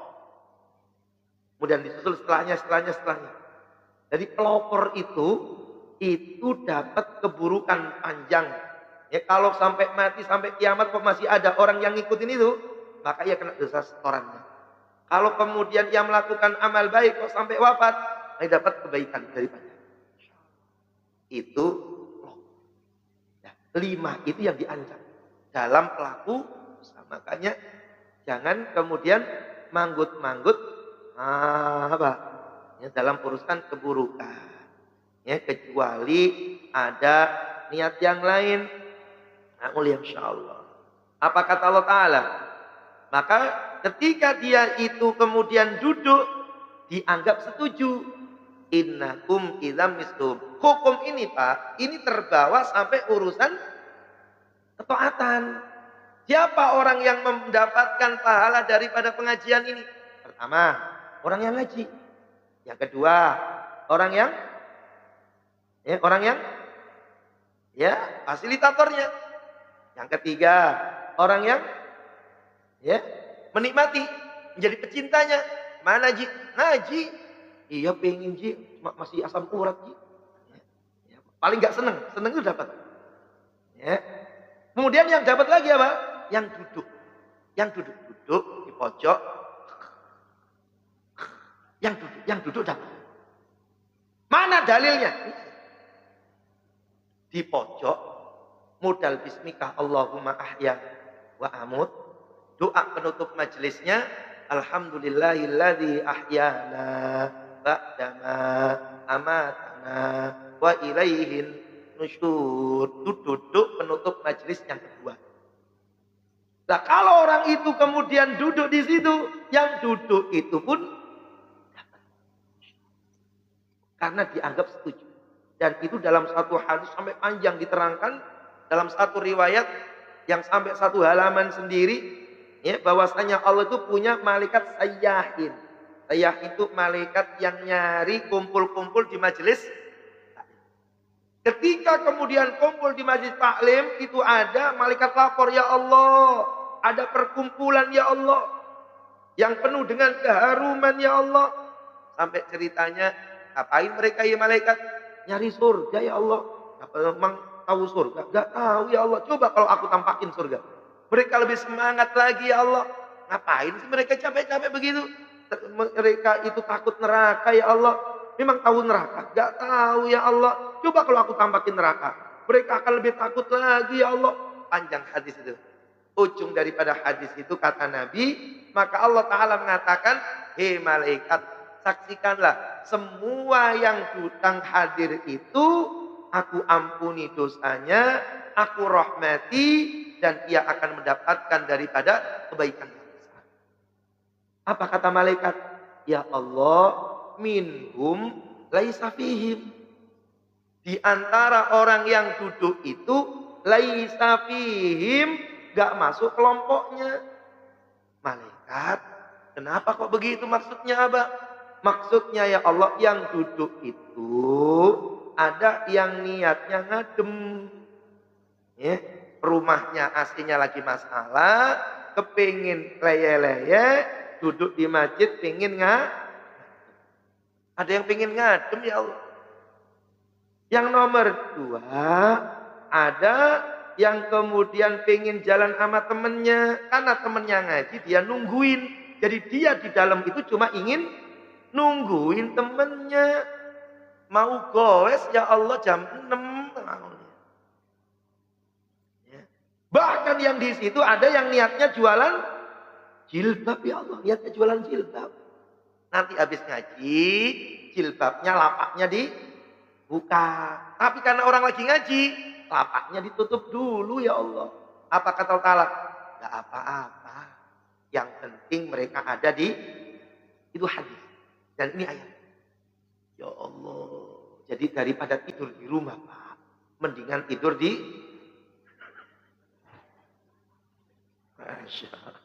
Kemudian disusul setelahnya. Jadi pelopor itu dapat keburukan panjang. Ya kalau sampai mati, sampai kiamat kok masih ada orang yang ngikutin itu, maka ia kena dosa setorannya. Kalau kemudian ia melakukan amal baik kok sampai wafat, ia dapat kebaikan daripada. Itu ya, 5 itu yang diancam dalam pelaku dosa. Makanya jangan kemudian manggut-manggut ya, dalam urusan keburukan. Ya, kecuali ada niat yang lain. Nah, mulia insyaallah. Apa kata Allah Ta'ala? Maka ketika dia itu kemudian duduk, dianggap setuju. Innakum idzam mislum. Hukum ini Pak, ini terbawa sampai urusan ketaatan. Siapa orang yang mendapatkan pahala daripada pengajian ini? Pertama, orang yang ngaji. Yang kedua, orang yang fasilitatornya. Yang ketiga, orang yang menikmati, menjadi pecintanya. Mana Ji? Ngaji. Iya pengen Ji, masih asam urat Ji. Ya, paling gak seneng itu dapat. Ya. Kemudian yang dapat lagi apa? Yang duduk di pojok. Yang duduk dapat. Mana dalilnya? Di pojok. Modal bismika Allahumma ahya wa amut. Doa penutup majelisnya, alhamdulillahilladzi ahyana ba'dama amatana wa ilaihin nusyur. Itu duduk penutup majelis yang kedua. Nah, kalau orang itu kemudian duduk di situ, yang duduk itu pun karena dianggap setuju. Dan itu dalam satu hadis sampai panjang diterangkan. Dalam satu riwayat yang sampai 1 halaman sendiri, ya, bahwasanya Allah itu punya malaikat sayyahin. Sayyah itu malaikat yang nyari kumpul-kumpul di majelis. Ketika kemudian kumpul di majelis taklim, itu ada malaikat lapor, ya Allah, ada perkumpulan ya Allah, yang penuh dengan keharuman ya Allah. Sampai ceritanya, ngapain mereka ya malaikat? Nyari surga ya Allah. Apa memang tahu surga? Gak tahu ya Allah. Coba kalau aku tampakin surga. Mereka lebih semangat lagi ya Allah. Ngapain sih mereka capek-capek begitu? Mereka itu takut neraka ya Allah. Memang tahu neraka? Gak tahu ya Allah. Coba kalau aku tampakin neraka. Mereka akan lebih takut lagi ya Allah. Panjang hadis itu. Ujung daripada hadis itu kata Nabi. Maka Allah Ta'ala mengatakan, hei malaikat, saksikanlah semua yang datang hadir itu aku ampuni dosanya, aku rahmati, dan ia akan mendapatkan daripada kebaikan yang besar. Apa kata malaikat? Ya Allah, minhum laisa fihim. Di antara orang yang duduk itu, laisa fihim, gak masuk kelompoknya. Malaikat, kenapa kok begitu maksudnya Abah? Maksudnya ya Allah, yang duduk itu ada yang niatnya ngadem, ya, rumahnya aslinya lagi masalah, kepingin leye-leye, duduk di masjid pingin ada yang pingin ngadem ya Allah. Yang nomor 2, ada yang kemudian pingin jalan sama temennya, karena temennya ngaji dia nungguin, jadi dia di dalam itu cuma ingin nungguin temennya. Mau goes ya Allah jam 6. Ya. Bahkan yang di situ ada yang niatnya jualan jilbab ya Allah. Niatnya jualan jilbab. Nanti habis ngaji, jilbabnya, lapaknya dibuka. Tapi karena orang lagi ngaji, lapaknya ditutup dulu ya Allah. Apa kata Allah Ta'ala? Gak apa-apa. Yang penting mereka ada di itu hadis. Dan ini ayat. Ya Allah, jadi daripada tidur di rumah Pak, mendingan tidur di Masya Allah.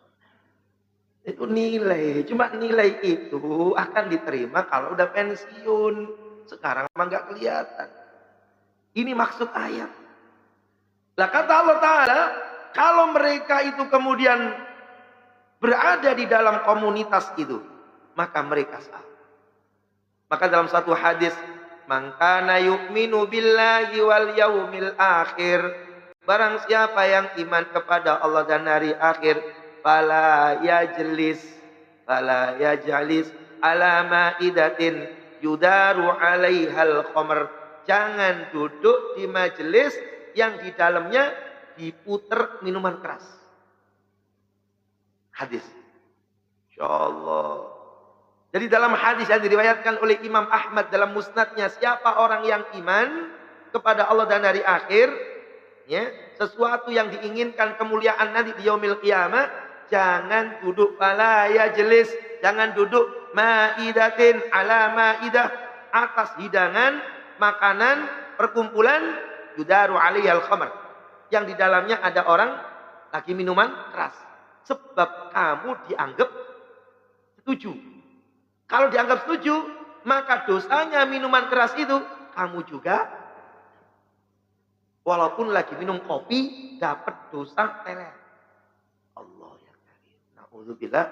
Itu nilai, cuma nilai itu akan diterima kalau udah pensiun. Sekarang emang gak kelihatan. Ini maksud ayat. Lah kata Allah Ta'ala, kalau mereka itu kemudian berada di dalam komunitas itu, maka mereka salah. Maka dalam satu hadis, man kana yu'minu billahi wal yaumil akhir Barang siapa yang iman kepada Allah dan hari akhir, fala yajlis ala ma'idatin yudaru 'alaihal khamr. Jangan duduk di majelis yang di dalamnya diputer minuman keras. Hadis. Insyaallah. Jadi dalam hadis yang diriwayatkan oleh Imam Ahmad dalam musnadnya, siapa orang yang iman kepada Allah dan hari akhir, ya, sesuatu yang diinginkan kemuliaan nanti di yaumil qiyamah, jangan duduk fala yajlis, jangan duduk maidatin ala maidah, atas hidangan makanan perkumpulan yudaru alaihal khamr, yang di dalamnya ada orang lagi minuman keras, sebab kamu dianggap setuju. Kalau dianggap setuju, maka dosanya minuman keras itu kamu juga, walaupun lagi minum kopi, dapat dosa teler. Allah ya karim. Na'udzubillah.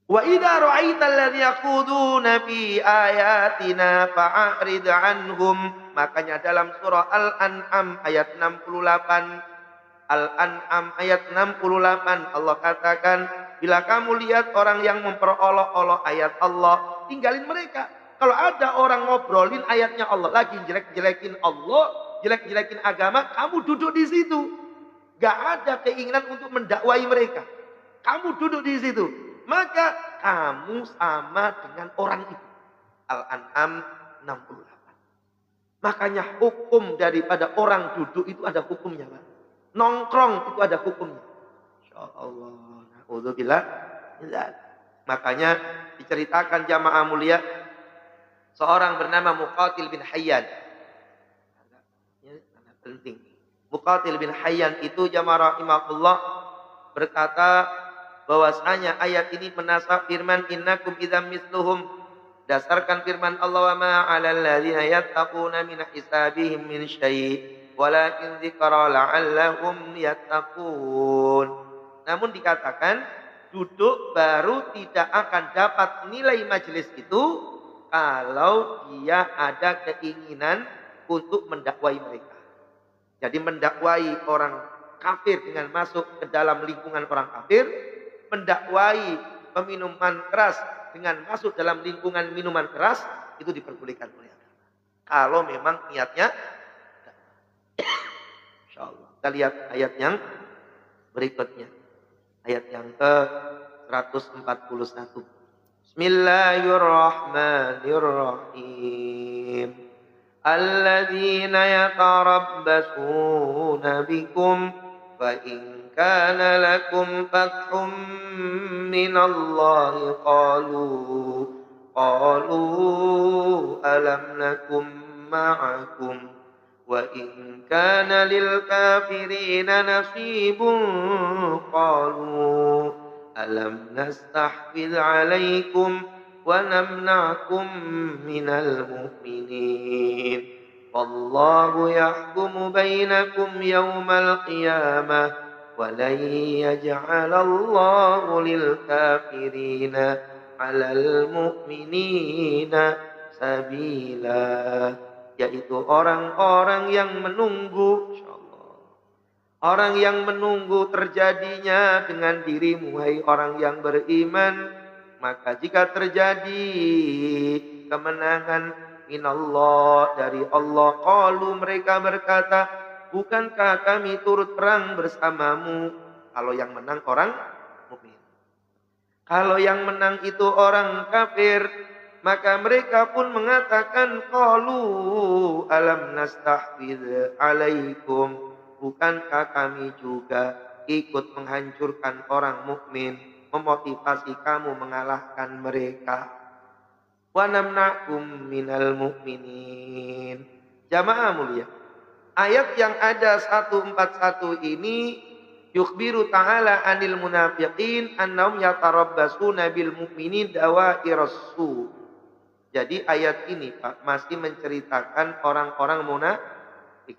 Wa idza ra'aita alladziina yaquduna fi ayatina fa'rid 'anhum. Makanya dalam surah Al-An'am ayat 68, Al-An'am ayat 68 Allah katakan, bila kamu lihat orang yang memperolok-olok ayat Allah, tinggalin mereka. Kalau ada orang ngobrolin ayatnya Allah, lagi jelek-jelekin Allah, jelek-jelekin agama, kamu duduk di situ. Gak ada keinginan untuk mendakwai mereka. Kamu duduk di situ. Maka kamu sama dengan orang itu. Al-An'am 68. Makanya hukum daripada orang duduk itu ada hukumnya, Pak. Nongkrong itu ada hukumnya. Insyaallah. Na'udzubillah. Makanya diceritakan jamaah mulia, seorang bernama Muqatil bin Hayyan. Penting. Muqatil bin Hayyan itu jamaah rahimahullah berkata bahwasanya ayat ini menasab firman innakum idzam misluhum, dasarkan firman Allah, wa ma 'alal ladzina yattaquna min hisabihim min syai' walakin dzikra la'allahum yattaqun. Namun dikatakan duduk baru tidak akan dapat nilai majelis itu kalau dia ada keinginan untuk mendakwai mereka. Jadi mendakwai orang kafir dengan masuk ke dalam lingkungan orang kafir, mendakwai peminuman keras dengan masuk dalam lingkungan minuman keras, itu diperbolehkan oleh agama. Kalau memang niatnya, insyaallah. Kita lihat ayat yang berikutnya. Ayat yang ke-141. Bismillahirrahmanirrahim. Alladzina yatarabbasuna bikum fa in kana lakum fathun minallahi qalu alam nakum ma'akum wa in kana lil kafirina nasibun qalu alam nastahfiz 'alaikum wa namna'kum minal mu'minin wallahu yahkumu bainakum yawmal qiyamah wa lan yaj'alallahu lil kafirina 'alal mu'minina sabila. Yaitu orang-orang yang menunggu, insyaallah, orang yang menunggu terjadinya dengan dirimu, hai orang yang beriman. Maka jika terjadi kemenangan minallah, dari Allah, qalu, mereka berkata, bukankah kami turut perang bersamamu? Kalau yang menang orang mukmin. Kalau yang menang itu orang kafir, maka mereka pun mengatakan, qalu alam nastahfiz 'alaikum, bukankah kami juga ikut menghancurkan orang mukmin, memotivasi kamu mengalahkan mereka. Wa namna'kum minal mu'minin. Jamaah mulia, ayat yang ada 141 ini yukhbiru ta'ala anil munafiqin annahum yatarabbasuna bil mu'minin dawairas su. Jadi ayat ini, Pak, masih menceritakan orang-orang munafik.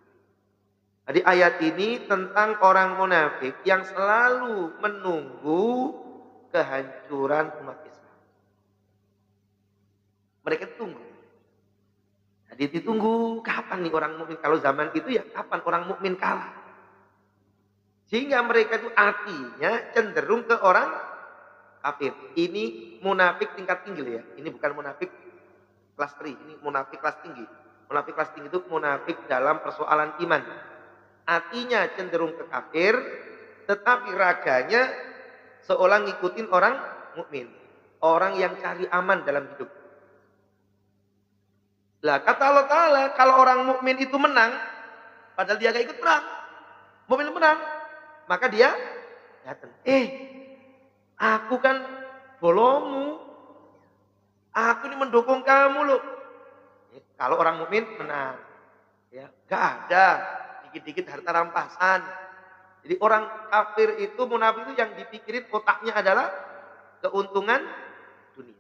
Jadi ayat ini tentang orang munafik yang selalu menunggu kehancuran umat Islam. Mereka tunggu. Jadi Jadi ditunggu kapan nih orang mukmin, kalau zaman itu ya kapan orang mukmin kalah. Sehingga mereka itu artinya cenderung ke orang kafir. Ini munafik tingkat tinggi ya. Ini bukan munafik kelas 3, ini munafik kelas tinggi. Munafik kelas tinggi itu munafik dalam persoalan iman. Hatinya cenderung ke kafir, tetapi raganya seolah ngikutin orang mukmin. Orang yang cari aman dalam hidup. Lah kata Allah Ta'ala, kalau orang mukmin itu menang, padahal dia gak ikut perang, mukmin menang, maka dia datang. Aku kan bolomu, aku ini mendukung kamu loh. Kalau orang mukmin menang, ya gak ada dikit-dikit harta rampasan. Jadi orang kafir itu, munafik itu yang dipikirin otaknya adalah keuntungan dunia.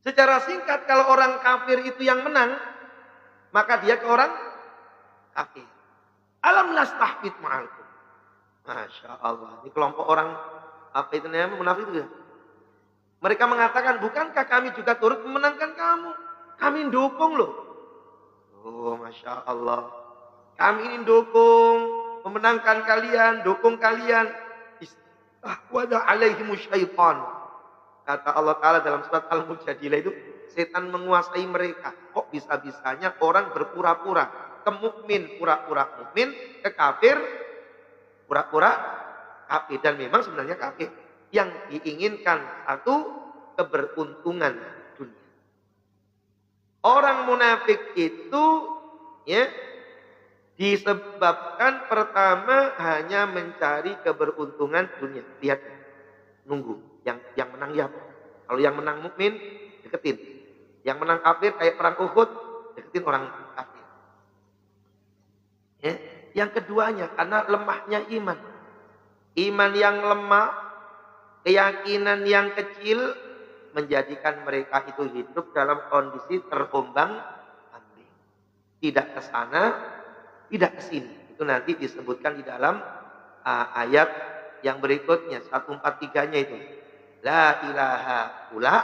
Secara singkat, kalau orang kafir itu yang menang, maka dia ke orang kafir. Alam nastahfid ma'alkum. Masya Allah. Ini kelompok orang apa itu namanya munafik itu ya. Mereka mengatakan, bukankah kami juga turut memenangkan kamu? Kami dukung loh. Oh Masya Allah. Kami ini dukung, memenangkan kalian, dukung kalian. Istahwada alaihimu syaitan. Kata Allah Ta'ala dalam surat Al-Mujadilah itu, setan menguasai mereka. Kok bisa-bisanya orang berpura-pura. Ke mukmin, pura-pura mukmin. Ke kafir, pura-pura kafir. Dan memang sebenarnya kafir. Yang diinginkan satu, keberuntungan dunia. Orang munafik itu ya disebabkan pertama hanya mencari keberuntungan dunia. Lihat, nunggu. Yang menang ya. Kalau yang menang mukmin, deketin. Yang menang kafir kayak perang Uhud, deketin orang kafir. Ya. Yang keduanya karena lemahnya iman. Iman yang lemah, keyakinan yang kecil menjadikan mereka itu hidup dalam kondisi terombang-ambing. Tidak ke sana, tidak ke sini. Itu nanti disebutkan di dalam ayat yang berikutnya 143-nya itu. La ilaha ula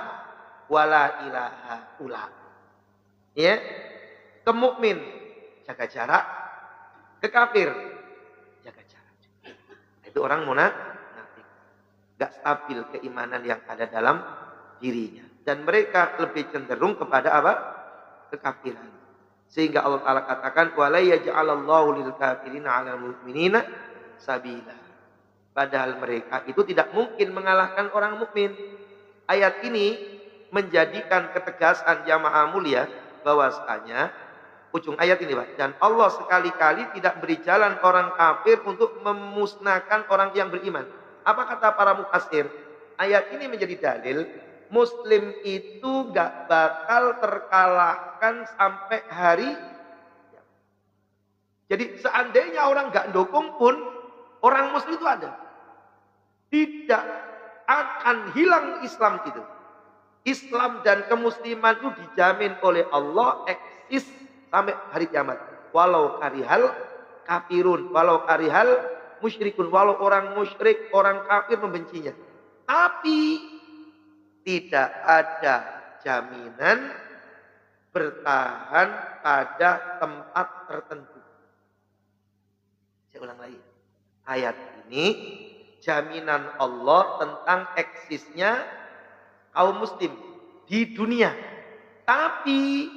wa la ilaha ula. Ya. Ke mukmin jaga jarak, ke kafir jaga jarak. Itu orang munafik. Enggak stabil keimanan yang ada dalam dirinya, dan mereka lebih cenderung kepada apa? Kekafiran. Sehingga Allah Ta'ala katakan wala yaj'alallahu lil kafirina 'alal mu'minina sabila. Padahal mereka itu tidak mungkin mengalahkan orang mukmin. Ayat ini menjadikan ketegasan jamaah mulia bahwasanya ujung ayat ini, Pak. Dan Allah sekali-kali tidak beri jalan orang kafir untuk memusnahkan orang yang beriman. Apa kata para mufassir? Ayat ini menjadi dalil Muslim itu gak bakal terkalahkan sampai hari. Jadi seandainya orang gak dukung pun, orang Muslim itu ada. Tidak akan hilang Islam itu. Islam dan kemusliman itu dijamin oleh Allah eksis sampai hari kiamat. Walau karihal kafirun, walau karihal musyrikun, walau orang musyrik, orang kafir membencinya. Tapi tidak ada jaminan bertahan pada tempat tertentu. Saya ulang lagi. Ayat ini jaminan Allah tentang eksisnya kaum muslim di dunia. Tapi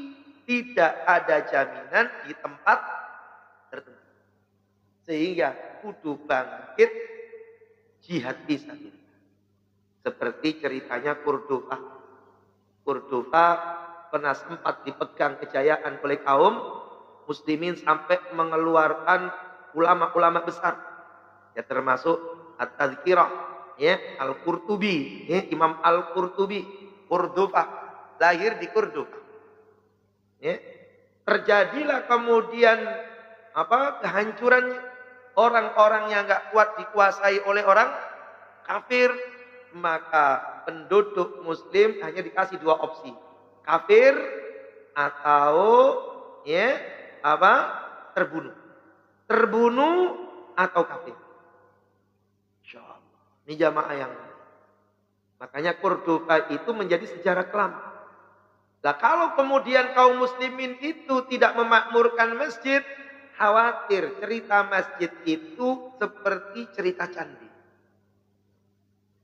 tidak ada jaminan di tempat tertentu. Sehingga kudu bangkit jihad fisabilillah. Seperti ceritanya Kurdufah. Kurdufah pernah sempat dipegang kejayaan oleh kaum muslimin sampai mengeluarkan ulama-ulama besar. Ya termasuk At-Tadhkirah, ya Al-Qurtubi, ya Imam Al-Qurtubi, Kurdufah, lahir di Kurdufah. Ya. Terjadilah kemudian kehancuran orang-orang yang enggak kuat dikuasai oleh orang kafir. Maka penduduk muslim hanya dikasih dua opsi. Kafir atau terbunuh. Terbunuh atau kafir. Insyaallah. Ini jamaah yang makanya Kurdufah itu menjadi sejarah kelam. Nah kalau kemudian kaum muslimin itu tidak memakmurkan masjid, khawatir cerita masjid itu seperti cerita candi.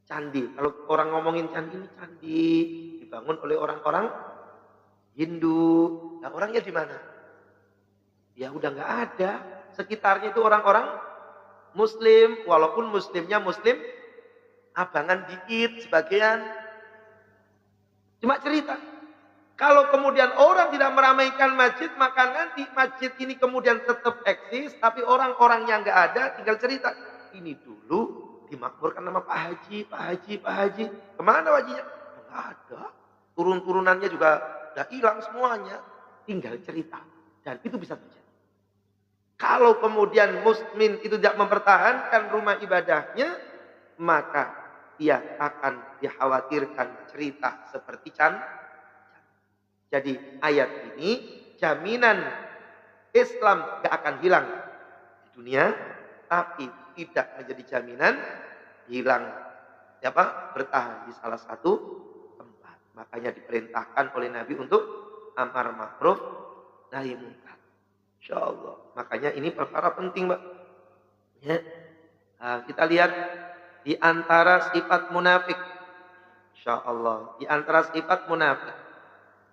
Candi, kalau orang ngomongin candi, ini candi dibangun oleh orang-orang Hindu. Nah orangnya di mana? Ya udah nggak ada. Sekitarnya itu orang-orang Muslim, walaupun Muslimnya Muslim abangan dikit sebagian. Cuma cerita. Kalau kemudian orang tidak meramaikan masjid, maka nanti masjid ini kemudian tetap eksis, tapi orang-orang yang nggak ada tinggal cerita. Ini dulu dimakmurkan nama Pak Haji, Pak Haji, Pak Haji. Kemana wajinya? Nggak ada. Turun-turunannya juga udah hilang semuanya. Tinggal cerita. Dan itu bisa terjadi. Kalau kemudian muslim itu tidak mempertahankan rumah ibadahnya, maka ia akan dikhawatirkan cerita seperti Jadi ayat ini jaminan Islam gak akan hilang di dunia, tapi tidak menjadi jaminan hilang bertahan di salah satu tempat. Makanya diperintahkan oleh Nabi untuk amar ma'ruf nahi munkar. Insyaallah. Makanya ini perkara penting, Mbak. Ya. Nah, kita lihat di antara sifat munafik. Insyaallah, di antara sifat munafik.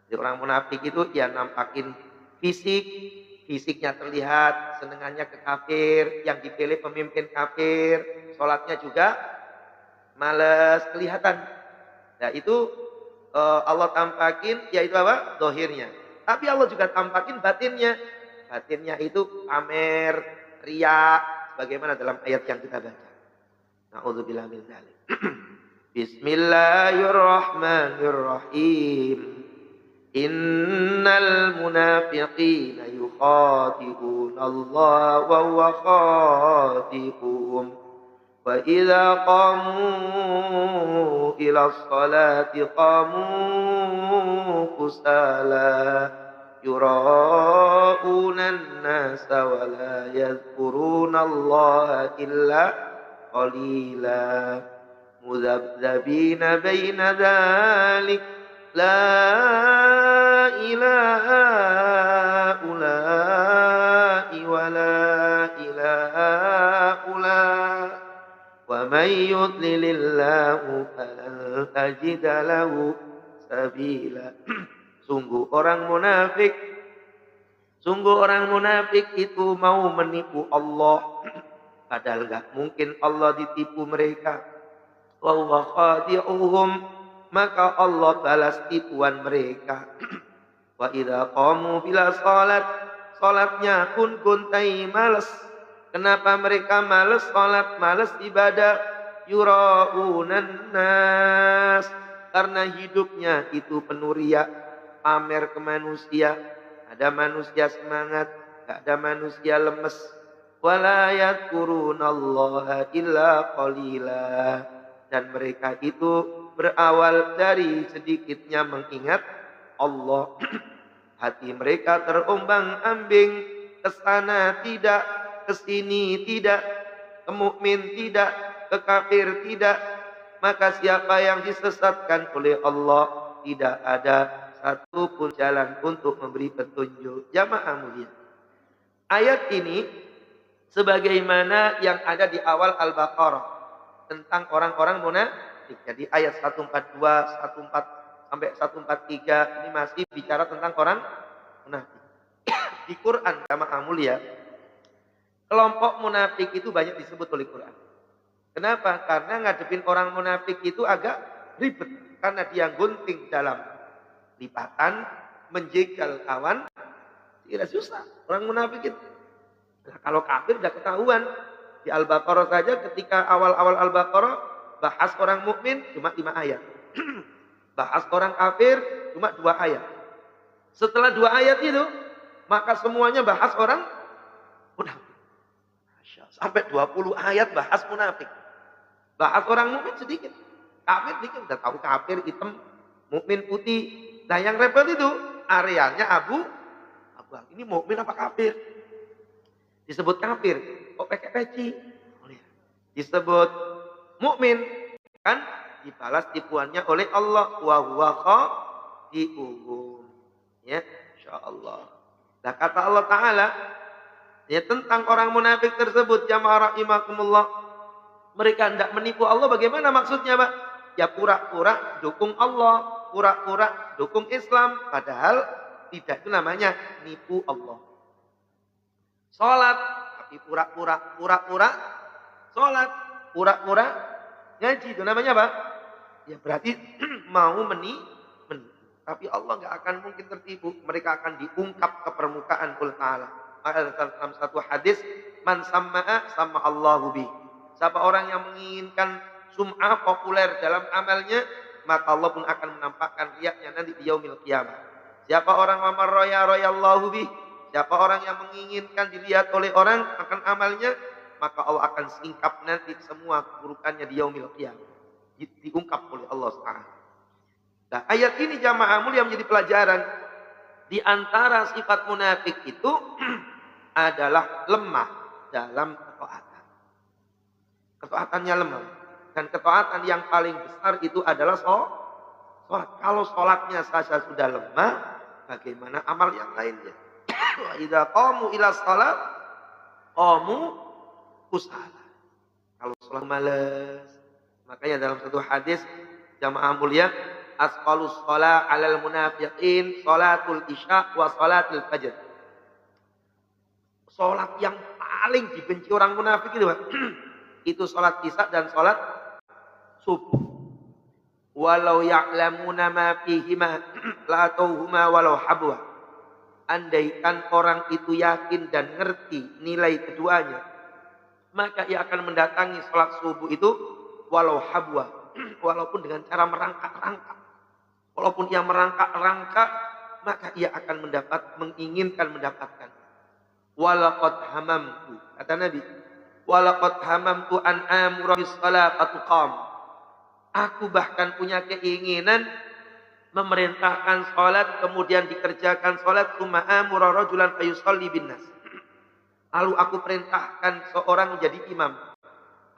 Jadi orang munafik itu dia nampakin fisiknya terlihat, senengannya ke kafir, yang dipilih pemimpin kafir, sholatnya juga malas kelihatan. Nah itu Allah tampakin, yaitu apa? Dohirnya. Tapi Allah juga tampakin batinnya. Batinnya itu pamer, riya, bagaimana dalam ayat yang kita baca. Na'udzubillah min dzalik. Bismillahirrahmanirrahim. Innal munafiqina yukhadi'una Allah wa huwa khadi'uhum wa idza qamu ila sholati qamu kusala yura'una an-nasa wa la yadhkuruna Allah illa qalila mudhabdhabina baina dhalik La ilaha ulai wa la ilaha ulai wa man yudlilillahu falan tajida lahu sabila. Sungguh orang munafik itu mau menipu Allah, padahal enggak mungkin Allah ditipu mereka. Wa huwa khadi'uhum, maka Allah balas tipuan mereka. Wa idza qamu bila salatnya pun guntai malas. Kenapa mereka malas salat, malas ibadah? Yuraunan nas, karena hidupnya itu penuh riya, pamer ke manusia. Ada manusia semangat, enggak ada manusia lemes. Wala yadhkurunallaha illa qalila, dan mereka itu berawal dari sedikitnya mengingat Allah. Hati mereka terombang-ambing, ke sana tidak, ke sini tidak, ke mukmin tidak, ke kafir tidak. Maka siapa yang disesatkan oleh Allah, tidak ada satupun jalan untuk memberi petunjuk. Jamaah mulia, ayat ini sebagaimana yang ada di awal Al-Baqarah tentang orang-orang munafik. Jadi ayat 142, 14 sampai 143 ini masih bicara tentang orang munafik. Di Quran jamaah mulia, kelompok munafik itu banyak disebut oleh Quran. Kenapa? Karena ngadepin orang munafik itu agak ribet, karena dia gunting dalam lipatan, menjegal kawan, tidak susah orang munafik itu. Nah, kalau kafir sudah ketahuan. Di Al-Baqarah saja ketika awal-awal Al-Baqarah bahas orang mukmin cuma 5 ayat. Bahas orang kafir cuma 2 ayat. Setelah 2 ayat itu, maka semuanya bahas orang munafik. Sampai 20 ayat bahas munafik. Bahas orang mukmin sedikit. Kafir sedikit, udah tahu kafir hitam, mukmin putih. Nah, yang repot itu arealnya abu. Ini mukmin apa kafir? Disebut kafir, kok pakai peci? Disebut mukmin, kan dibalas tipuannya oleh Allah. Wa huwa khadi'uhum. Ya, insyaallah. Nah, kata Allah Ta'ala, ya tentang orang munafik tersebut, jamaah rahimakumullah, mereka hendak menipu Allah. Bagaimana maksudnya, Pak? Ya pura-pura dukung Allah, pura-pura dukung Islam, padahal tidak, itu namanya nipu Allah. Sholat, tapi pura-pura sholat, pura-pura ngaji, itu namanya apa? Ya berarti mau menipu. Tapi Allah nggak akan mungkin tertipu. Mereka akan diungkap ke permukaan Allah Ta'ala. Maka dalam satu hadis, man samma'a sama Allahu bi. Siapa orang yang menginginkan sum'ah populer dalam amalnya, maka Allah pun akan menampakkan riaknya nanti di yaumil qiyamah. Siapa orang mamar roya Allahu bi. Siapa orang yang menginginkan dilihat oleh orang akan amalnya, maka Allah akan singkap nanti semua keburukannya di yaumil qiyamah. Diungkap oleh Allah Subhanahu. Nah, ayat ini jamaah mulia menjadi pelajaran. Di antara sifat munafik itu adalah lemah dalam ketaatan. Ketaatannya lemah. Dan ketaatan yang paling besar itu adalah sholat. Kalau sholatnya saja sudah lemah, bagaimana amal yang lainnya? Wa idza qamu ila shalah qamu kusala. Kalau sholat malas. Makanya dalam satu hadis jamaah mulia, asqalus shalah 'alal munafiqin salatul isya wa salatul fajr. Salat yang paling dibenci orang munafik itu, Pak. Itu salat isya dan salat subuh. Walau ya'lamuna ma fihima la tauhuma walau habwa. Andaikan orang itu yakin dan ngerti nilai keduanya, maka ia akan mendatangi salat subuh itu walau habwa, walaupun dengan cara merangkak-rangkak. Walaupun ia merangkak-rangkak, maka ia akan menginginkan mendapatkan. Walaqad hamamtu, kata Nabi, walaqad hamamtu an amura bis salat atuqam. Aku bahkan punya keinginan memerintahkan salat, kemudian dikerjakan salat, tsumma amura rajulan fayusalli binnas. Lalu aku perintahkan seorang menjadi imam.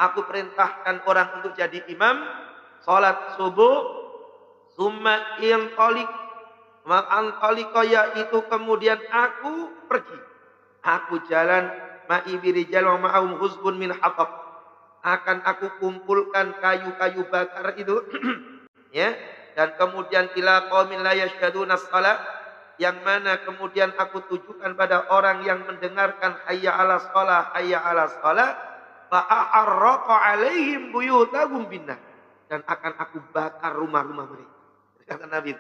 Aku perintahkan orang untuk jadi imam, salat subuh, summa intalik, ma'antalika, yaitu kemudian aku pergi. Aku jalan, ma'i birijal wa ma'ahum huzbun min hatab. Akan aku kumpulkan kayu-kayu bakar itu, ya, dan kemudian ila qaumin la yashhaduna shalah, yang mana kemudian aku tujukan pada orang yang mendengarkan hayya 'alas shalah, hayya 'alas shalah, fa'arraqa 'alaihim buyutahum binnar, dan akan aku bakar rumah-rumah mereka. Kata Nabi.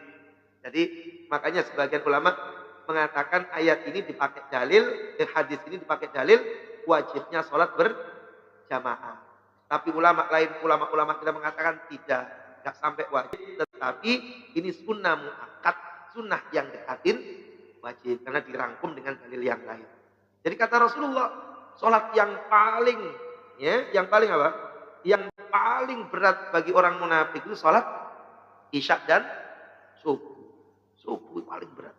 Jadi makanya sebagian ulama mengatakan ayat ini dipakai dalil, hadis ini dipakai dalil wajibnya sholat berjamaah. Tapi ulama-ulama kita mengatakan tidak sampai wajib, tetapi ini sunnah muakkad, sunnah yang dekatin wajib karena dirangkum dengan dalil yang lain. Jadi kata Rasulullah, sholat yang paling, ya, yang paling apa? Yang paling berat bagi orang munafik itu sholat isya dan subuh. Subuh paling berat.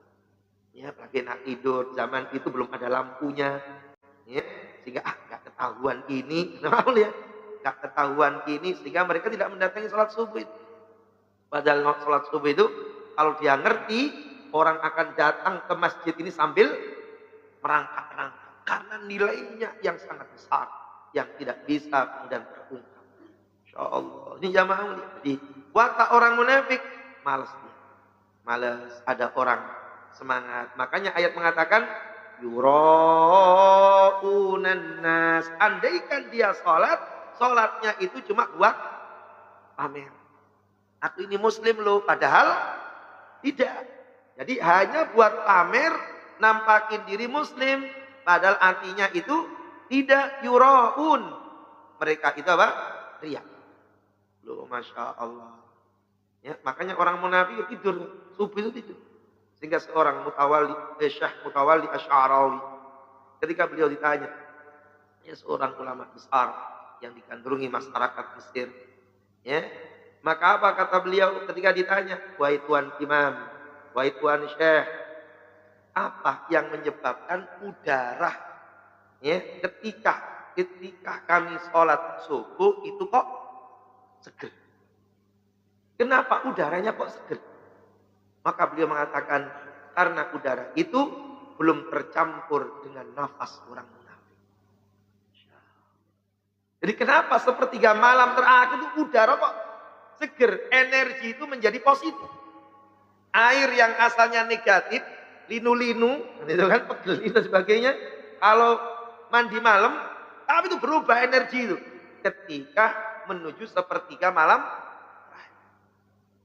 Ya, lagi nak tidur, zaman itu belum ada lampunya. Ya, sehingga gak ketahuan ini, ya, gak ketahuan ini, sehingga mereka tidak mendatangi sholat subuh itu. Padahal sholat subuh itu kalau dia ngerti, orang akan datang ke masjid ini sambil merangkak-rangkak karena nilainya yang sangat besar yang tidak bisa kemudian terungkap. Insyaallah. Ini jamaah ini. Jadi watak orang munafik, malas dia. Malas, ada orang semangat. Makanya ayat mengatakan yura'unan nas. Andaikan dia sholat, sholatnya itu cuma buat pamer. Aku ini muslim loh, padahal tidak. Jadi hanya buat pamer, nampakin diri muslim, padahal artinya itu tidak yura'un. Mereka itu apa? Riya. Loh, Masya Allah. Ya, makanya orang munafik tidur, subuh itu tidur. Sehingga seorang Syekh Mutawalli Asy'arawi, ketika beliau ditanya, ya seorang ulama besar yang digandrungi masyarakat Mesir, ya, maka apa kata beliau ketika ditanya, wahai tuan imam, wahai tuan syekh, apa yang menyebabkan udara, ya, ketika kami sholat subuh itu kok seger? Kenapa udaranya kok seger? Maka beliau mengatakan, Karena udara itu belum tercampur dengan nafas orang munafik. Jadi kenapa sepertiga malam terakhir itu udara kok seger, energi itu menjadi positif. Air yang asalnya negatif, linu-linu, itu kan pegel dan sebagainya. Kalau mandi malam, tapi itu berubah energi itu ketika menuju sepertiga malam.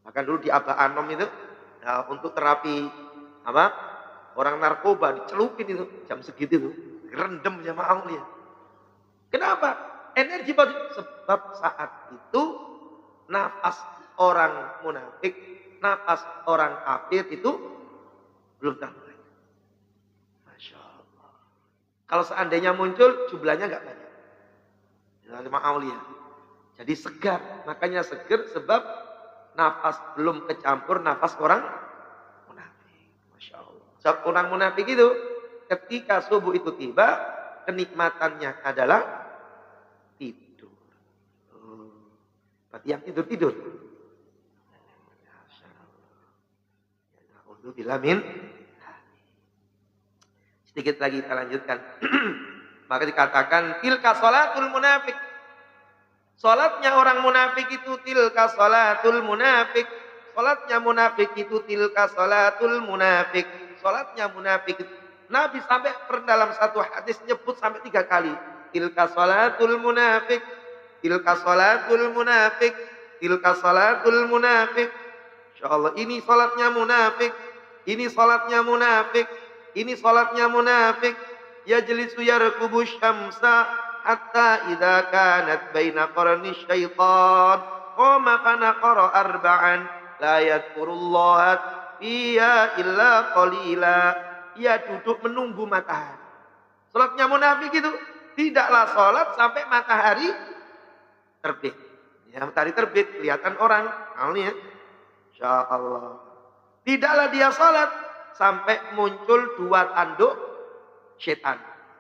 Bahkan dulu di Aba Anom itu untuk terapi apa? Orang narkoba dicelupin itu jam segitu itu, rendem sama Allah. Kenapa? Energi positif. Sebab saat itu nafas orang munafik, nafas orang kafir itu belum terlalu. Masya Allah. Kalau seandainya muncul, jumlahnya nggak banyak. Lima aulia. Jadi segar. Makanya segar sebab nafas belum kecampur nafas orang munafik. Masya Allah. Sebab orang munafik itu ketika subuh itu tiba, kenikmatannya adalah tidur. Berarti yang tidur-tidur. Bilamin. Sedikit lagi kita lanjutkan. Maka dikatakan tilka sholatul munafik. Sholatnya orang munafik itu tilka sholatul munafik. Sholatnya munafik itu tilka sholatul munafik. Sholatnya munafik. Nabi sampai dalam satu hadis nyebut sampai 3 kali. Tilka sholatul munafik. Tilka sholatul munafik. Tilka sholatul munafik. Insyaallah ini sholatnya munafik. Ini sholatnya munafik. Ini sholatnya munafik. Yajlisu yarkubu syamsa hatta idha kanat baina qarni syaitan qama fanaqara arba'an la yadkurullaha fiya illa qalila. Ia duduk menunggu matahari. Sholatnya munafik itu tidaklah sholat sampai matahari terbit. Ya, matahari terbit kelihatan orang. Ini ya. Insyaallah. Tidaklah dia sholat sampai muncul 2 tanduk setan.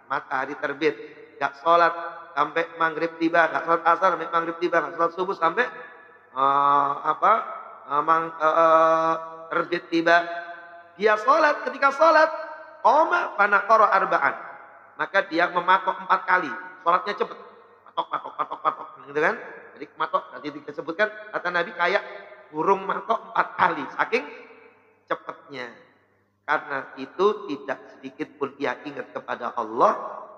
Matahari terbit, gak sholat sampai maghrib tiba, gak sholat asar sampai maghrib tiba, gak sholat subuh sampai terbit tiba. Dia sholat, ketika sholat, qoma fanaqara arba'an. Maka dia mematok 4 kali. Sholatnya cepat. Patok. Gitu kan? Jadi matok, nanti disebutkan, kata Nabi kayak burung matok 4 kali. Saking cepatnya. Karena itu tidak sedikit pun ia ingat kepada Allah.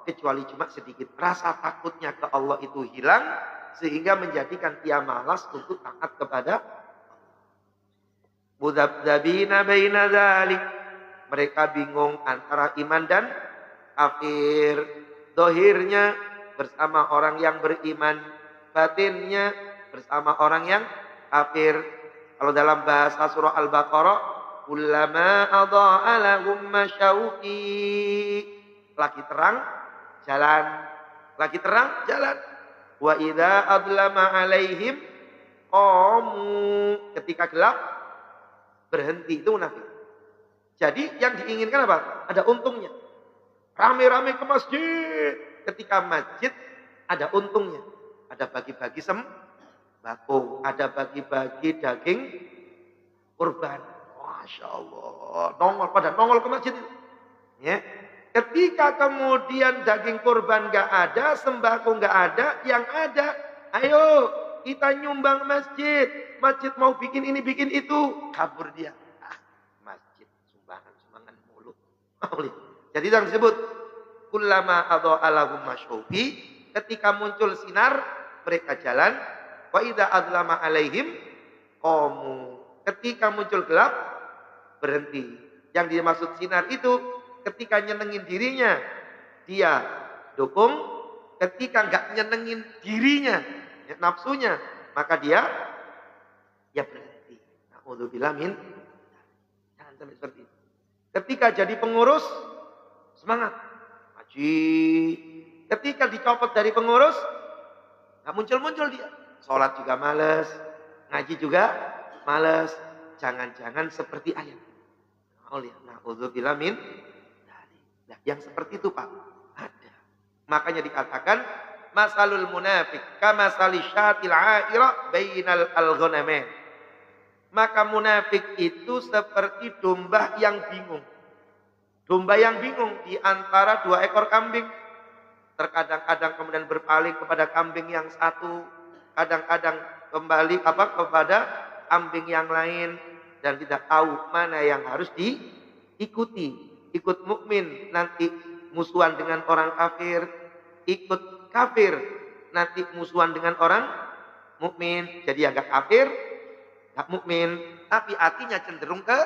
Kecuali cuma sedikit. Rasa takutnya ke Allah itu hilang. Sehingga menjadikan ia malas untuk taat kepada mudabdabina baina dzalik. Mereka bingung antara iman dan kafir. Dohirnya bersama orang yang beriman. Batinnya bersama orang yang kafir. Kalau dalam bahasa surah Al-Baqarah, kullama adha'a lahum masyauqi. Lagi terang, jalan. Lagi terang, jalan. Wa idza adlama alaihim qamu. Ketika gelap, berhenti. Itu munafik. Jadi yang diinginkan apa? Ada untungnya. Rame-rame ke masjid. Ketika masjid, ada untungnya. Ada bagi-bagi sembako. Ada bagi-bagi daging kurban. Masya Allah, nongol ke masjid. Ya. Ketika kemudian daging kurban gak ada, sembako gak ada, yang ada, ayo kita nyumbang masjid. Masjid mau bikin ini, bikin itu. Kabur dia. Masjid, sumbangan mulut. Jadi yang disebut, kullama adha'a lahum masyauqi. Ketika muncul sinar, mereka jalan. Wa idza adlama alaihim qamu. Ketika muncul gelap, berhenti. Yang dimaksud sinar itu ketika nyenengin dirinya dia dukung, ketika nggak nyenengin dirinya nafsunya maka dia berhenti. Na'udzubillah min. Jangan sampai seperti itu. Ketika jadi pengurus semangat haji. Ketika dicopot dari pengurus nggak muncul dia. Sholat juga males, ngaji juga males. Jangan-jangan seperti ayat. Na'udzubillah min. Nah, yang seperti itu Pak, ada. Makanya dikatakan masalul munafik kama salisyatil a'ira bainal al-ghanamain. Maka munafik itu seperti domba yang bingung. Domba yang bingung di antara dua ekor kambing. Terkadang-kadang kemudian berpaling kepada kambing yang satu, kadang-kadang kembali kepada kambing yang lain dan tidak tahu mana yang harus diikuti. Ikut mukmin nanti musuhan dengan orang kafir, ikut kafir nanti musuhan dengan orang mukmin. Jadi yang gak kafir, gak mukmin, tapi hatinya cenderung ke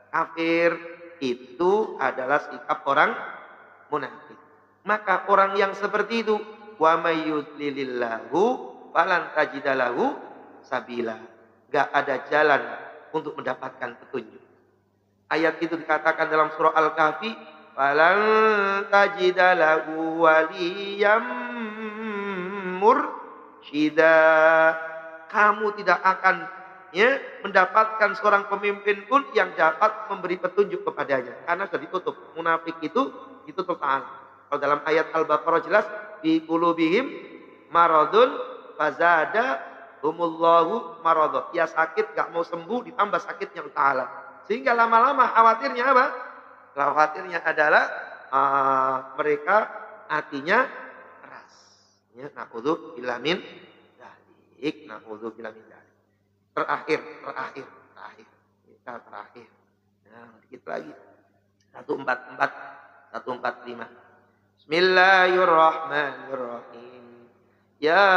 kafir. Itu adalah sikap orang munafik. Maka orang yang seperti itu, wa may yudlilillahu falan tajidalahu sabila. Enggak ada jalan untuk mendapatkan petunjuk. Ayat itu dikatakan dalam surah Al-Kahfi, falan tajidalahu waliyam mursyida. Kamu tidak akan mendapatkan seorang pemimpin pun yang dapat memberi petunjuk kepadanya, karena sudah ditutup. Munafik itu ditutup ta'ala. Kalau dalam ayat Al-Baqarah jelas, di qulubihim maradun fazada humullahu maradun. Ya sakit gak mau sembuh, ditambah sakitnya ta'ala. Sehingga lama-lama khawatirnya apa? Khawatirnya adalah mereka hatinya keras. Ya, na'udzubillah min dzalik, na'udzubillah min dzalik. Terakhir. Kita terakhir. Nah, dikit lagi. 145. Bismillahirrahmanirrahim. Ya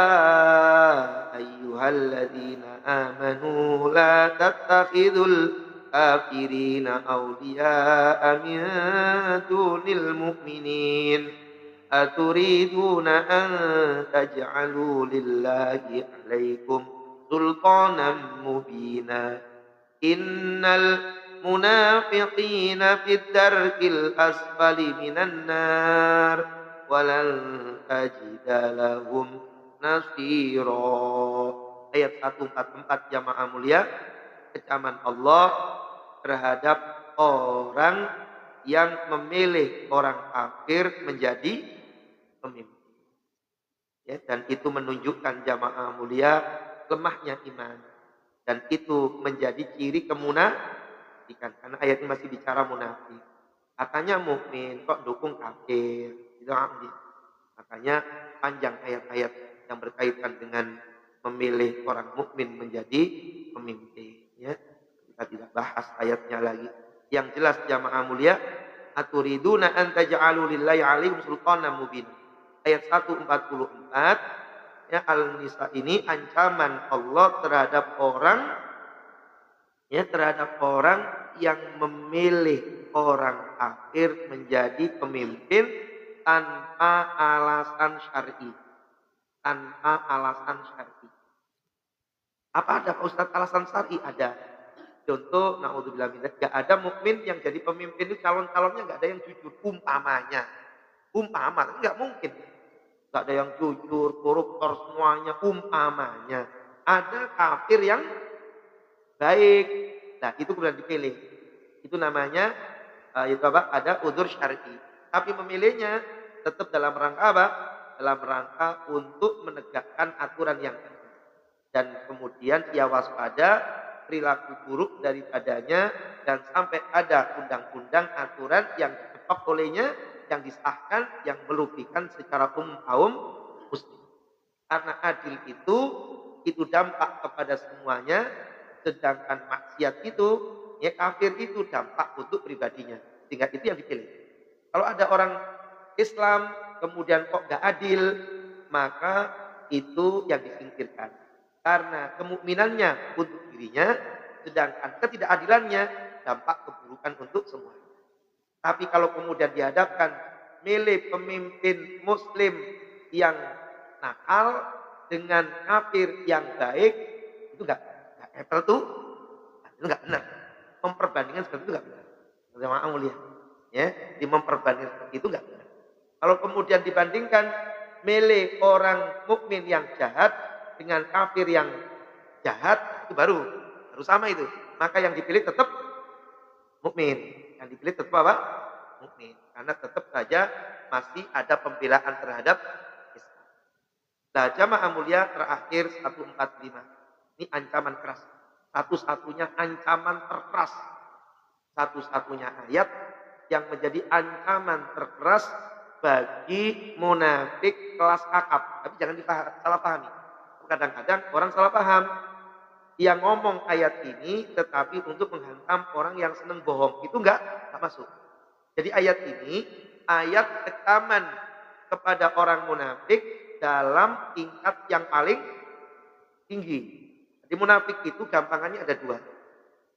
ayyuhalladzina amanu la tattakhidul kafirina awliya'a min dunil mu'minin. Aturiduna an taj'alu lillahi 'alaikum sultanan mubina. Innal munafiqina fid darkil asfali minan nar walan tajida lahum nasira. Ayat 144 jamaah mulia, kecaman Allah terhadap orang yang memilih orang kafir menjadi pemimpin. Ya, dan itu menunjukkan jamaah mulia lemahnya iman, dan itu menjadi ciri kemunafikan. Karena ayat ini masih bicara munafik. Katanya mukmin kok dukung kafir. Itu makanya panjang ayat-ayat yang berkaitan dengan memilih orang mukmin menjadi pemimpin. Ya, kita tidak bahas ayatnya lagi. Yang jelas jamaah mulia, aturiduna an taj'alu lillahi 'alaikum sultanan mubin. Ayat 144 ya, Al-Nisa ini ancaman Allah terhadap orang yang memilih orang kafir menjadi pemimpin tanpa alasan syar'i. Apa ada Pak Ustaz alasan syar'i? Ada. Contoh, naudzubillah min dzalik, enggak ada mukmin yang jadi pemimpin itu calon-calonnya enggak ada yang jujur, umpama, enggak mungkin. Enggak ada yang jujur, koruptor semuanya, umpamanya. Ada kafir yang baik. Nah, itu kemudian dipilih. Itu namanya ada udzur syar'i. Tapi memilihnya tetap dalam rangka apa? Dalam rangka untuk menegakkan aturan yang ada. Dan kemudian ia waspada perilaku buruk daripadanya, dan sampai ada undang-undang aturan yang diketok olehnya, yang disahkan, yang merugikan secara kaum muslim. Karena adil itu dampak kepada semuanya, sedangkan maksiat itu, ya kafir itu dampak untuk pribadinya. Sehingga itu yang dipilih. Kalau ada orang Islam kemudian kok gak adil, maka itu yang disingkirkan. Karena kemukminannya untuk dirinya, sedangkan ketidakadilannya dampak keburukan untuk semuanya. Tapi kalau kemudian dihadapkan milih pemimpin muslim yang nakal dengan kafir yang baik, itu enggak apple tuh, itu enggak benar. Memperbandingkan seperti itu enggak benar. Jamaah mulia. Ya, di memperbandingkan seperti itu enggak benar. Kalau kemudian dibandingkan milih orang mukmin yang jahat dengan kafir yang jahat, itu baru sama itu. Maka yang dipilih tetap mukmin. Yang dipilih tetap apa? Mukmin. Karena tetap saja masih ada pembelaan terhadap Islam. Nah, jamaah mulia terakhir 145. Ini ancaman keras. Satu-satunya ancaman terkeras. Satu-satunya ayat yang menjadi ancaman terkeras bagi munafik kelas akap. Tapi jangan salah pahami. Kadang-kadang orang salah paham. Dia ngomong ayat ini tetapi untuk menghantam orang yang senang bohong. Itu enggak masuk. Jadi ayat ini ayat tekanan kepada orang munafik dalam tingkat yang paling tinggi. Jadi munafik itu gampangannya ada dua.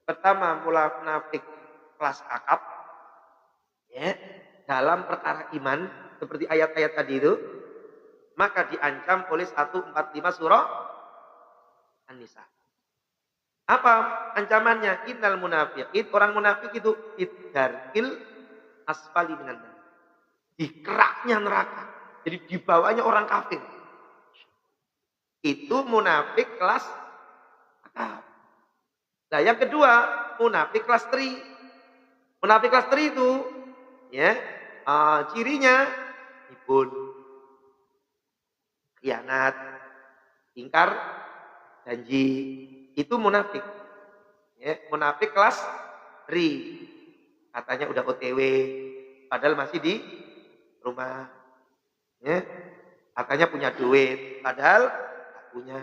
Pertama munafik kelas akap. Ya, dalam perkara iman. Seperti ayat-ayat tadi itu. Maka diancam oleh 145 surah An-Nisa. Apa ancamannya? Innal munafiqin, orang munafik itu iddarkil asfali minan nar. Di keraknya neraka. Jadi di bawahnya orang kafir. Itu munafik kelas akap. Nah, yang kedua, munafik kelas 3. Munafik kelas 3 itu ya, cirinya ibun, khianat, ingkar janji. Itu munafik. Ya, munafik kelas ri. Katanya udah OTW, padahal masih di rumah. Ya, katanya punya duit, padahal nggak punya.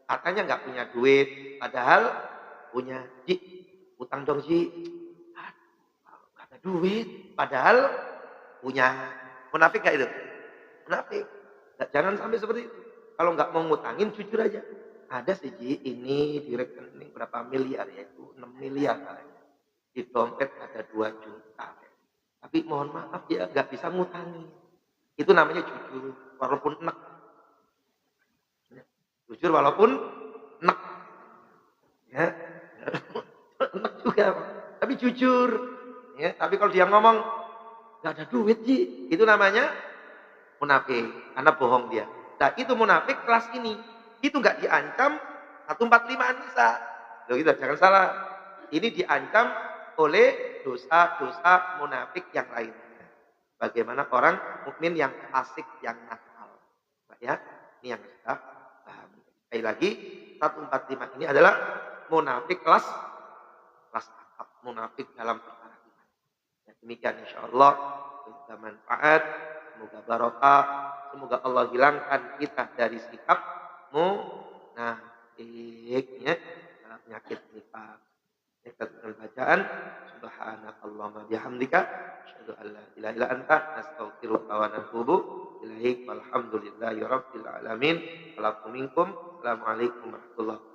Katanya nggak punya duit, padahal punya. Ji, utang dong Ji. Nggak ada duit, padahal punya. Munafik nggak itu? Munafik. Jangan sampai seperti itu. Kalau nggak mau ngutangin, jujur aja. Ada sih Ji, ini di rekening berapa miliar ya, itu 6 miliar kayaknya. Di dompet ada 2 juta. Tapi mohon maaf ya nggak bisa ngutangi. Itu namanya jujur walaupun enek. Jujur walaupun enek. Ya. Enek juga. Tapi jujur. Ya, tapi kalau dia ngomong nggak ada duit Ji, itu namanya munafik karena bohong dia. Nah, itu munafik kelas ini. Itu nggak diancam 145 An-Nisa. Loh gitu, jangan salah. Ini diancam oleh dosa-dosa munafik yang lainnya. Bagaimana orang mukmin yang fasik, yang nakal. Ya, ini yang kita pahami. Sekali lagi, 145 ini adalah munafik kelas akap, munafik dalam perkara iman. Ya, demikian insyaallah kita manfaat, semoga barokah, semoga Allah hilangkan kita dari sikap munafiknya penyakit nifaq. Kita bacaan subhanakallahumma bihamdika asyhadu an la ilaha illa anta astaghfiruka wa atubu ilaik walhamdulillahi rabbil alamin. Assalamualaikum warahmatullahi wabarakatuh.